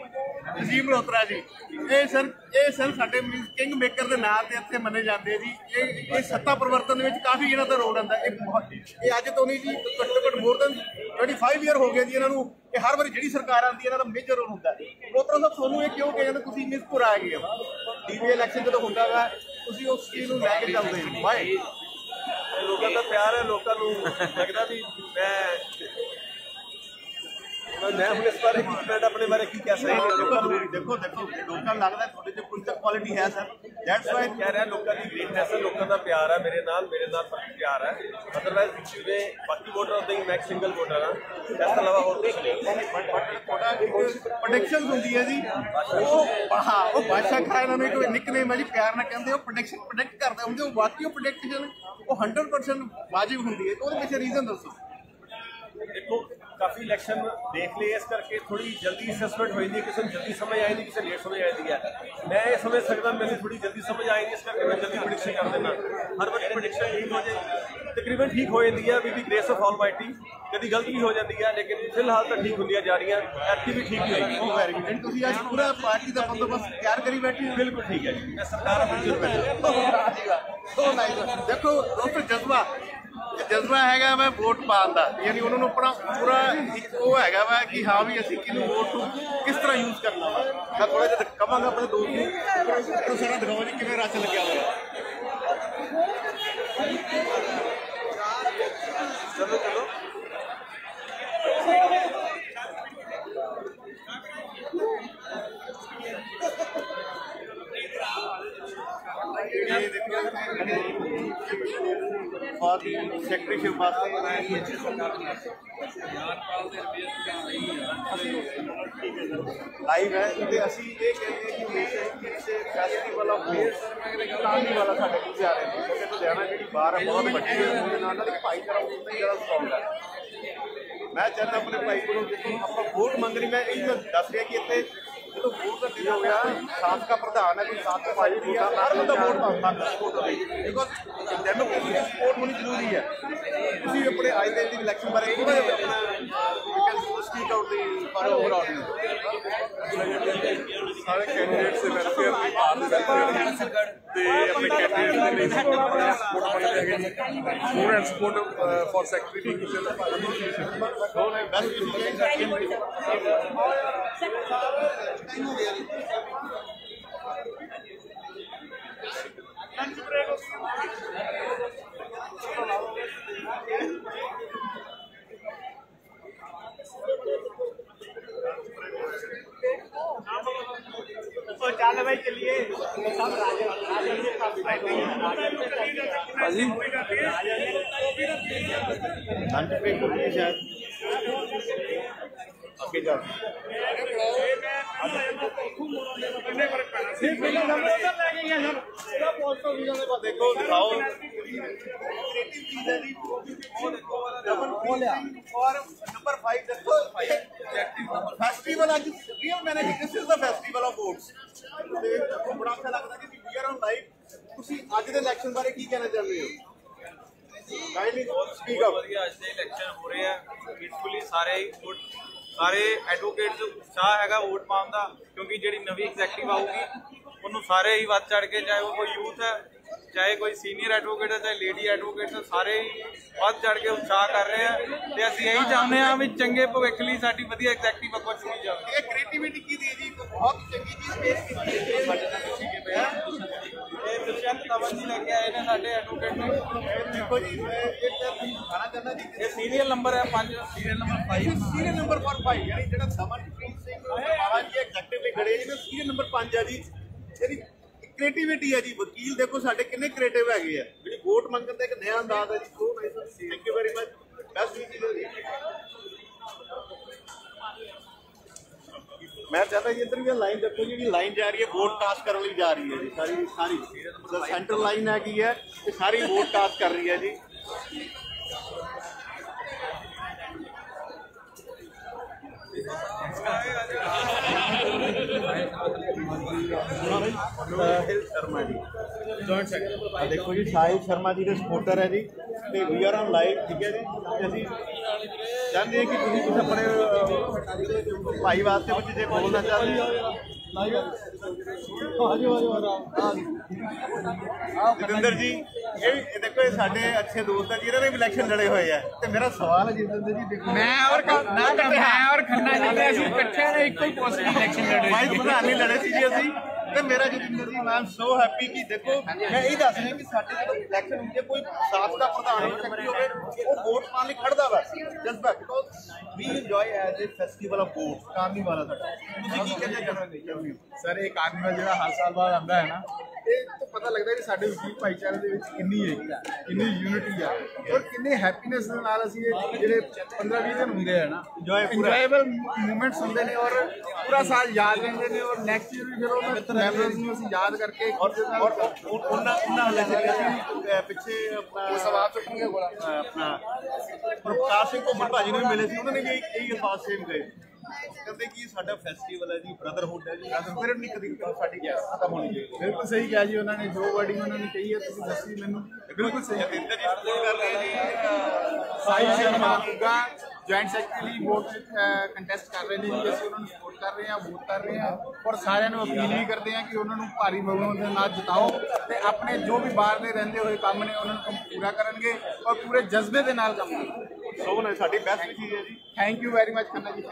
ਨਜੀਬ ਮਲਹੋਤਰਾ ਜੀ। ਇਹ ਸਰ ਸਾਡੇ ਕਿੰਗ ਮੇਕਰ ਦੇ ਨਾਂ ਤੇ ਇੱਥੇ ਮੰਨੇ ਜਾਂਦੇ ਆ ਜੀ। ਇਹ ਸੱਤਾ ਪਰਿਵਰਤਨ ਦੇ ਵਿੱਚ ਕਾਫੀ ਇਹਨਾਂ ਦਾ ਰੋਲ ਹੁੰਦਾ। ਇਹ ਅੱਜ ਤੋਂ ਨਹੀਂ ਜੀ, ਘੱਟੋ ਘੱਟ ਮੋਰ ਦੈਨ 25 ਈਅਰ ਹੋ ਗਏ ਜੀ ਇਹਨਾਂ ਨੂੰ। ਇਹ ਹਰ ਵਾਰੀ ਜਿਹੜੀ ਸਰਕਾਰ ਆਉਂਦੀ ਹੈ ਇਹਨਾਂ ਦਾ ਮੇਜਰ ਰੋਲ ਹੁੰਦਾ। ਮਲਹੋਤਰਾ ਸਾਹਿਬ ਤੁਹਾਨੂੰ ਇਹ ਕਿਉਂ ਕਹਿੰਦੇ ਤੁਸੀਂ ਮਿਸਪੁਰ ਆ ਗਏ ਹੋ? ਡੀਵੀ ਇਲੈਕਸ਼ਨ ਜਦੋਂ ਹੁੰਦਾ ਵਾ ਤੁਸੀਂ ਉਸ ਚੀਜ਼ ਨੂੰ ਲੈ ਕੇ ਚੱਲਦੇ ਹੋ। ਵਾਏ ਲੋਕਾਂ ਦਾ ਪਿਆਰ ਹੈ, ਲੋਕਾਂ ਨੂੰ ਲੱਗਦਾ ਵੀ ਮੈਂ ਹੁਣ ਇਸ ਬਾਰੇ ਕੀ ਮੈਂ ਆਪਣੇ ਬਾਰੇ ਕੀ ਕਹਿ ਸਕਦਾ। ਦੇਖੋ ਲੋਕਾਂ ਨੂੰ ਲੱਗਦਾ ਤੁਹਾਡੇ 'ਚ ਕੁਝ ਤਾਂ ਕੁਆਲਿਟੀ ਹੈ ਸਰ। ਦੈਟਸ ਵਾਈ ਕਹਿ ਰਿਹਾ ਲੋਕਾਂ ਦੀ ਗ੍ਰੇਟਨੈਸ ਹੈ, ਲੋਕਾਂ ਦਾ ਪਿਆਰ ਹੈ ਮੇਰੇ ਨਾਲ ਪਿਆਰ ਹੈ। ਅਦਰਵਾਈਜ਼ ਜਿਵੇਂ ਬਾਕੀ ਵੋਟਰ ਹੁੰਦੇ ਹੀ ਮੈਂ ਸਿੰਗਲ ਵੋਟਰ ਹਾਂ, ਇਸ ਤੋਂ ਇਲਾਵਾ ਹੋਰ ਕੁਝ ਨਹੀਂ। ਤੁਹਾਡਾ ਪ੍ਰੈਡਿਕਸ਼ਨ ਹੁੰਦੀ ਹੈ ਜੀ, ਉਹ ਬਾਦਸ਼ਾਹ ਖਾਨ ਇਹਨਾਂ ਨੂੰ ਇੱਕ ਨਿਕਨੇਮ ਹੈ ਜੀ, ਪਿਆਰ ਨਾਲ ਕਹਿੰਦੇ ਉਹ ਪ੍ਰੈਡਿਕਟ ਕਰਦੇ ਹੁੰਦੇ। ਉਹ ਬਾਕੀ ਉਹ ਪ੍ਰੈਡਿਕਸ਼ਨ ਉਹ 100% ਵਾਜਿਬ ਹੁੰਦੀ ਹੈ। ਉਹਦੇ ਪਿੱਛੇ ਰੀਜ਼ਨ ਦੱਸੋ। ਦੇਖੋ ਕਾਫੀ ਇਲੈਕਸ਼ਨ ਦੇਖ ਲਏ, ਇਸ ਕਰਕੇ ਥੋੜੀ ਜਲਦੀ ਅਸੈਸਮੈਂਟ ਹੋ ਜਾਂਦੀ ਹੈ। ਕਿਸੇ ਨੂੰ ਜਲਦੀ ਸਮਝ ਆ ਜਾਂਦੀ, ਕਿਸੇ ਲੇਟ ਸਮਝ ਆ ਜਾਂਦੀ ਹੈ। ਮੈਂ ਇਹ ਸਮਝ ਸਕਦਾ ਮੈਨੂੰ ਥੋੜੀ ਜਲਦੀ ਸਮਝ ਆ ਜਾਂਦੀ, ਇਸ ਕਰਕੇ ਮੈਂ ਜਲਦੀ ਪ੍ਰੈਡਿਕਸ਼ਨ ਕਰ ਦਿੰਦਾ। ਹਰ ਵਾਰੀ ਪ੍ਰੈਡਿਕਸ਼ਨ ਠੀਕ ਹੋ ਜਾਏ, ਤਕਰੀਬਨ ਠੀਕ ਹੋ ਜਾਂਦੀ ਹੈ with the grace of almighty. ਕਦੀ ਗਲਤੀ ਵੀ ਹੋ ਜਾਂਦੀ ਹੈ ਲੇਕਿਨ ਫਿਲਹਾਲ ਤਾਂ ਠੀਕ ਹੁੰਦੀਆਂ ਜਾ ਰਹੀਆਂ। ਐਤਕੀ ਵੀ ਠੀਕ ਹੋਏਗੀ। ਉਹ ਵੈਰੀ ਗੁੱਡ। ਤੁਸੀਂ ਅੱਜ ਪੂਰਾ ਪਾਰਟੀ ਦਾ ਬੰਦੋਬਸਤ ਤਿਆਰ ਕਰੀ ਬੈਠੇ ਹੋ? ਬਿਲਕੁਲ ਠੀਕ ਹੈ ਜੀ, ਮੈਂ ਸਰਕਾਰ ਆਪਣੀ ਦੇਖੋ ਦੋਸਤੋ ਜਜ਼ਬਾ ਹੈਗਾ ਵਾ ਵੋਟ ਪਾਉਣ ਦਾ, ਯਾਨੀ ਉਹਨਾਂ ਨੂੰ ਆਪਣਾ ਪੂਰਾ ਇੱਕ ਉਹ ਹੈਗਾ ਵਾ ਕਿ ਹਾਂ ਵੀ ਅਸੀਂ ਕਿਹਨੂੰ ਵੋਟ ਨੂੰ ਕਿਸ ਤਰ੍ਹਾਂ ਯੂਜ਼ ਕਰਨਾ ਵਾ। ਮੈਂ ਥੋੜਾ ਜਿਹਾ ਕਵਾਂਗਾ ਆਪਣੇ ਦੋਸਤ ਨੂੰ ਸਾਰਾ ਦਿਖਾਓ ਜੀ ਕਿਵੇਂ ਰਸ਼ ਲੱਗਿਆ ਹੋਇਆ। ਚਲੋ ਫਾਦੀ ਸੈਕਟਰੀਸ਼ਿਪ ਵਾਸਤੇ ਲਾਈਵ ਹੈ ਤੇ ਅਸੀਂ ਇਹ ਕਹਿੰਦੇ ਕਿ ਕਿਸੇ ਫੈਸਟੀਵਲ ਆਫ ਟਾਂਡੀ ਵਾਲਾ ਸਾਡੇ ਕੋਲ ਆ ਰਹੇ ਨੇ ਕਿਉਂਕਿ ਲੁਧਿਆਣਾ ਜਿਹੜੀ ਬਾਹਰ ਹੈ ਬਹੁਤ ਵੱਡੀ ਹੈ, ਉਹਦੇ ਨਾਲ ਨਾਲ ਭਾਈਚਾਰਾ ਉतना ਹੀ ਜ਼ਿਆਦਾ ਸਟਰੋਂਗ ਹੈ। ਮੈਂ ਚਾਹੁੰਦਾ ਆਪਣੇ ਭਾਈ ਕੋਲੋਂ ਦੇਖੋ ਆਪਾਂ ਵੋਟ ਮੰਗਣੀ, ਮੈਂ ਇਹ ਦੱਸ ਰਿਹਾ ਕਿ ਇੱਥੇ ਜਦੋਂ ਵੋਟ ਦਾ ਦਿਨ ਹੋ ਗਿਆ ਸਾਬਕਾ ਪ੍ਰਧਾਨ ਹੈ ਕੋਈ ਸਾਬਕਾ ਭਾਈ ਦੀ ਹਰ ਬੰਦਾ ਵੋਟ ਪਾਉਂਦਾ ਵੋਟ ਦੇ ਬਿਕੋਜ਼ ਡੈਮੋਕ੍ਰੇਸੀ ਦੀ ਸਪੋਰਟ ਹੋਣੀ ਜ਼ਰੂਰੀ ਹੈ। ਤੁਸੀਂ ਆਪਣੇ ਅੱਜ ਦੇ ਜਿਹੜੀ ਇਲੈਕਸ਼ਨ ਬਾਰੇ ਥੋੜਾ ਜਿਹਾ ਦੱਸਣਾ speak out the for overall ਸਾਰੇ ਕੈਂਡੀਡੇਟਸ ਦੇ ਵੈਲਫੇਅਰ ਲਈ ਭਾਰਤ ਦੇ ਆਪਣੇ ਕੈਂਡੀਡੇਟ ਦੇ ਲਈ ਸਪੋਰਟ ਮੰਗਦੇ ਹੈਗੇ ਜੀ। For and support for secretary best ਚੱਲ ਬਈ ਚੱਲੀਏ ਭਾਜੀ ਲੰਚ ਬ੍ਰੇਕ ਹੋ ਗਈ ਸ਼ਾਇਦ ਅੱਗੇ ਜਾ ਦੇਖੋ ਦਿਖਾਓ और नंबर 5 देखो फेस्टिवल आज real manage this is the festival of votes ਤੇ ਦੇਖੋ ਬੜਾ ਅੱਛਾ ਲੱਗਦਾ ਕਿ ਵੀ ਆਰ ਔਨ ਲਾਈਵ ਤੁਸੀਂ ਅੱਜ ਦੇ ਇਲੈਕਸ਼ਨ ਬਾਰੇ ਕੀ ਕਹਿਣਾ ਚਾਹੁੰਦੇ ਹੋ ਕਾਈਂਡਲੀ ਸਪੀਕ ਅਪ ਵਧੀਆ ਅੱਜ ਦੇ ਇਲੈਕਸ਼ਨ ਹੋ ਰਹੇ ਆ ਪੀਸਫੁਲੀ ਸਾਰੇ ਐਡਵੋਕੇਟਸ ਉਤਸ਼ਾਹ ਹੈਗਾ ਵੋਟ ਪਾਉਣ ਦਾ ਕਿਉਂਕਿ ਜਿਹੜੀ ਨਵੀਂ ਐਗਜ਼ੈਕਟਿਵ ਆਊਗੀ ਉਹਨੂੰ ਸਾਰੇ ਹੀ ਵੱਧ ਚੜ ਕੇ ਚਾਹੇ ਉਹ ਕੋਈ ਯੂਥ ਹੈ ਚਾਹੇ ਕੋਈ ਸੀਨੀਅਰ ਐਡਵੋਕੇਟ ਹੈ ਚਾਹੇ ਲੇਡੀ ਐਡਵੋਕੇਟ ਹੈ ਸਾਰੇ ਹੀ ਵੱਧ ਚੜ ਕੇ ਉਤਸ਼ਾਹ ਕਰ ਰਹੇ ਆ ਤੇ ਅਸੀਂ ਇਹੀ ਚਾਹੁੰਦੇ ਆ ਵੀ ਚੰਗੇ ਭਵਿੱਖ ਲਈ ਸਾਡੀ ਵਧੀਆ ਐਗਜ਼ੈਕਟਿਵ ਅੱਗੋਂ ਚੁਣੀ ਜਾਵੇ ਇਹ ਕ੍ਰੀਏਟੀਵਿਟੀ ਕੀ ਦੀ ਜੀ ਬਹੁਤ ਚੰਗੀ ਚੀਜ਼ ਪੇਸ਼ ਕੀਤੀ ਹੈ ਸਾਡੇ ਨਾਲ ਤੁਸੀਂ ਕਿਵੇਂ ਆ ਇਹ ਦੁਸ਼ਯੰਤ ਤਵਨ ਜੀ ਲੈ ਕੇ ਆਏ ਨੇ ਸਾਡੇ ਐਡਵੋਕੇਟ ਨੂੰ ਦੇਖੋ ਜੀ ਇਹ ਖਾਣਾ ਚਾਹੁੰਦਾ ਜੀ ਇਹ ਸੀਰੀਅਲ ਨੰਬਰ ਹੈ 5 ਸੀਰੀਅਲ ਨੰਬਰ 5 ਸੀਰੀਅਲ ਨੰਬਰ 5 ਯਾਨੀ ਜਿਹੜਾ ਦਮਨਪ੍ਰੀਤ ਸਿੰਘ ਮਹਾਰਾਜ ਜੀ ਐਗਜ਼ੈਕਟਿਵਲੀ ਖੜੇ ਜੀ ਸੀਰੀਅਲ ਨੰਬਰ 5 ਹੈ ਜੀ ਇਹਦੀ ਕ੍ਰੀਏਟੀਵਿਟੀ ਹੈ ਜੀ ਵਕੀਲ ਦੇਖੋ ਸਾਡੇ ਕਿੰਨੇ ਕ੍ਰੀਏਟਿਵ ਹੈਗੇ ਆ ਜਿਹੜੀ ਵੋਟ ਮੰਗਣ ਦਾ ਇੱਕ ਨਵਾਂ ਅੰਦਾਜ਼ ਹੈ ਜੀ so nice thank you very much best ਜੀ ਮੈਂ ਚਾਹਤਾ ਜੀ ਇੱਧਰ ਵੀ ਲਾਈਨ ਦੇਖੋ ਜਿਹੜੀ ਲਾਈਨ ਜਾ ਰਹੀ ਹੈ ਵੋਟ ਕਾਸਟ ਕਰਨ ਲਈ ਜਾ ਰਹੀ ਹੈ ਜੀ ਸਾਰੀ ਸੈਂਟਰਲ ਲਾਈਨ ਹੈ ਕੀ ਹੈ ਇਹ ਸਾਰੀ ਵੋਟ ਕਾਸਟ ਕਰ ਰਹੀ ਹੈ ਜੀ ਸਾਹਿਲ ਸ਼ਰਮਾ ਜੀ ਜੁਆਇੰਟ ਸੈਕਟਰੀ ਦੇਖੋ ਜੀ ਸਾਹਿਲ ਸ਼ਰਮਾ ਜੀ ਦੇ ਸਪੋਰਟਰ ਹੈ ਜੀ ਤੇ ਵੀ ਆਰ ਔਨ ਲਾਈਵ ਠੀਕ ਹੈ ਜੀ ਤੇ ਅਸੀਂ ਚਾਹੁੰਦੇ ਹਾਂ ਕਿ ਤੁਸੀਂ ਕੁਝ ਆਪਣੇ ਭਾਈ ਵਾਸਤੇ ਕੁਝ ਜੇ ਬੋਲਣਾ ਚਾਹਦੇ ਹੋ ਜਤਿੰਦਰ ਜੀ ਇਹ ਦੇਖੋ ਇਹ ਸਾਡੇ ਅੱਛੇ ਦੋਸਤ ਹੈ ਜਿਹਨਾਂ ਨੇ ਵੀ ਇਲੈਕਸ਼ਨ ਲੜੇ ਹੋਏ ਆ ਤੇ ਮੇਰਾ ਸਵਾਲ ਹੈ ਜਤਿੰਦਰ ਜੀ ਦੇਖੋ ਮੈਂ ਔਰ ਖੰਨਾ ਜੀ ਅਸੀਂ ਇਕੱਠੇ ਨੇ ਇੱਕੋ ਹੀ ਪੋਸਟ ਇਲੈਕਸ਼ਨ ਲੜੇ ਵਾਈਸ ਪ੍ਰਧਾਨ ਲੜੇ ਸੀ ਜੀ ਅਸੀਂ ਤੇ ਮੇਰਾ ਜਤਿੰਦਰ ਜੀ ਮੈਂ ਸੋ ਹੈਪੀ ਕਿ ਦੇਖੋ ਮੈਂ ਇਹ ਦੱਸ ਰਿਹਾ ਕਿ ਸਾਡੇ ਜਦੋਂ ਇਲੈਕਸ਼ਨ ਹੁੰਦੀ ਹੈ ਕੋਈ ਸਾਬਕਾ ਪ੍ਰਧਾਨ ਮੰਤਰੀ ਹੋਵੇ ਉਹ ਵੋਟ ਪਾਉਣ ਲਈ ਖੜਦਾ ਵਾ just because we enjoy as a festival of vote carnival ਵਾਲਾ ਸਾਡਾ ਤੁਸੀਂ ਕੀ ਕਹਿੰਦੇ ਚਾਹੁੰਦੇ ਸਰ ਇਹ ਕਾਰਨੀਵਲ ਜਿਹੜਾ ਹਰ ਸਾਲ ਬਾਅਦ ਆਉਂਦਾ ਹੈ ਨਾ ਇਹ ਤੋਂ ਪਤਾ ਲੱਗਦਾ ਕਿ ਸਾਡੇ ਵਕੀਲ ਭਾਈਚਾਰੇ ਦੇ ਵਿੱਚ ਕਿੰਨੀ ਏਕਤਾ ਕਿੰਨੀ ਯੂਨਿਟੀ ਆ ਔਰ ਕਿੰਨੇ ਹੈਪੀਨੈਸ ਦੇ ਨਾਲ ਅਸੀਂ ਇਹ ਜਿਹੜੇ 15-20 ਦਿਨ ਹੁੰਦੇ ਆ ਨਾ ਇੰਜੋਏਬਲ ਮੂਮੈਂਟਸ ਹੁੰਦੇ ਨੇ ਔਰ ਪੂਰਾ ਸਾਲ ਯਾਦ ਰਹਿੰਦੇ ਨੇ ਔਰ ਨੈਕਸਟ ਈਅਰ ਵੀ ਫਿਰ ਉਹਨਾਂ ਮੈਮਰੀਜ਼ ਨੂੰ ਅਸੀਂ ਯਾਦ ਕਰਕੇ ਔਰ ਉਹਨਾਂ ਹਲੇ ਪਿੱਛੇ ਆਪਣਾ ਸਵਾਲ ਚੁੱਕਣਗੇ ਕੋਲ ਆਪਣਾ ਪ੍ਰਕਾਸ਼ ਸਿੰਘ ਘੁੰਮਣ ਭਾਜੀ ਨੂੰ ਵੀ ਮਿਲੇ ਸੀ ਉਹਨਾਂ ਨੇ ਵੀ ਇਹੀ ਅਲਫਾਜ਼ ਸੇਮ ਗਏ ਕਹਿੰਦੇ ਕਿ ਸਾਡਾ ਫੈਸਟੀਵਲ ਹੈ ਜੀ ਬ੍ਰਦਰਹੁੱਡ ਹੈ ਜੀ ਫਿਰ ਨਹੀਂ ਕਦੀ ਸਾਡੀ ਗੈਸ ਖਤਮ ਹੋਣੀ ਚਾਹੀਦੀ ਬਿਲਕੁਲ ਸਹੀ ਕਿਹਾ ਜੀ ਉਹਨਾਂ ਨੇ ਜੋ ਵਰਡਿੰਗ ਉਹਨਾਂ ਨੇ ਕਹੀ ਹੈ ਤੁਸੀਂ ਦੱਸੀ ਮੈਨੂੰ ਬਿਲਕੁਲ ਸਹੀ ਜਤਿੰਦਰ ਜੀ ਸਪੋਰਟ ਕਰ ਰਹੇ ਜੀ ਸਾਹਿਲ ਸ਼ਰਮਾ ਹੋਗਾ ਜੁਆਇੰਟ ਸੈਕਟਰੀ ਲਈ ਵੋਟ ਕੰਟੈਸਟ ਕਰ ਰਹੇ ਨੇ ਜੀ ਅਸੀਂ ਉਹਨਾਂ ਨੂੰ ਸਪੋਰਟ ਕਰ ਰਹੇ ਹਾਂ ਵੋਟ ਕਰ ਰਹੇ ਹਾਂ ਔਰ ਸਾਰਿਆਂ ਨੂੰ ਅਪੀਲ ਵੀ ਕਰਦੇ ਹਾਂ ਕਿ ਉਹਨਾਂ ਨੂੰ ਭਾਰੀ ਬਹੁਮਤ ਦੇ ਨਾਲ ਜਿਤਾਓ ਤੇ ਆਪਣੇ ਜੋ ਵੀ ਬਾਹਰ ਦੇ ਰਹਿੰਦੇ ਹੋਏ ਕੰਮ ਨੇ ਉਹਨਾਂ ਨੂੰ ਪੂਰਾ ਕਰਨਗੇ ਔਰ ਪੂਰੇ ਜਜ਼ਬੇ ਦੇ ਨਾਲ ਕੰਮ ਕਰਨਗੇ ਸੋ ਨਾ ਸਾਡੀ ਬੈਸਟ ਚੀਜ਼ ਹੈ ਜੀ thank you very much Khanna ਜੀ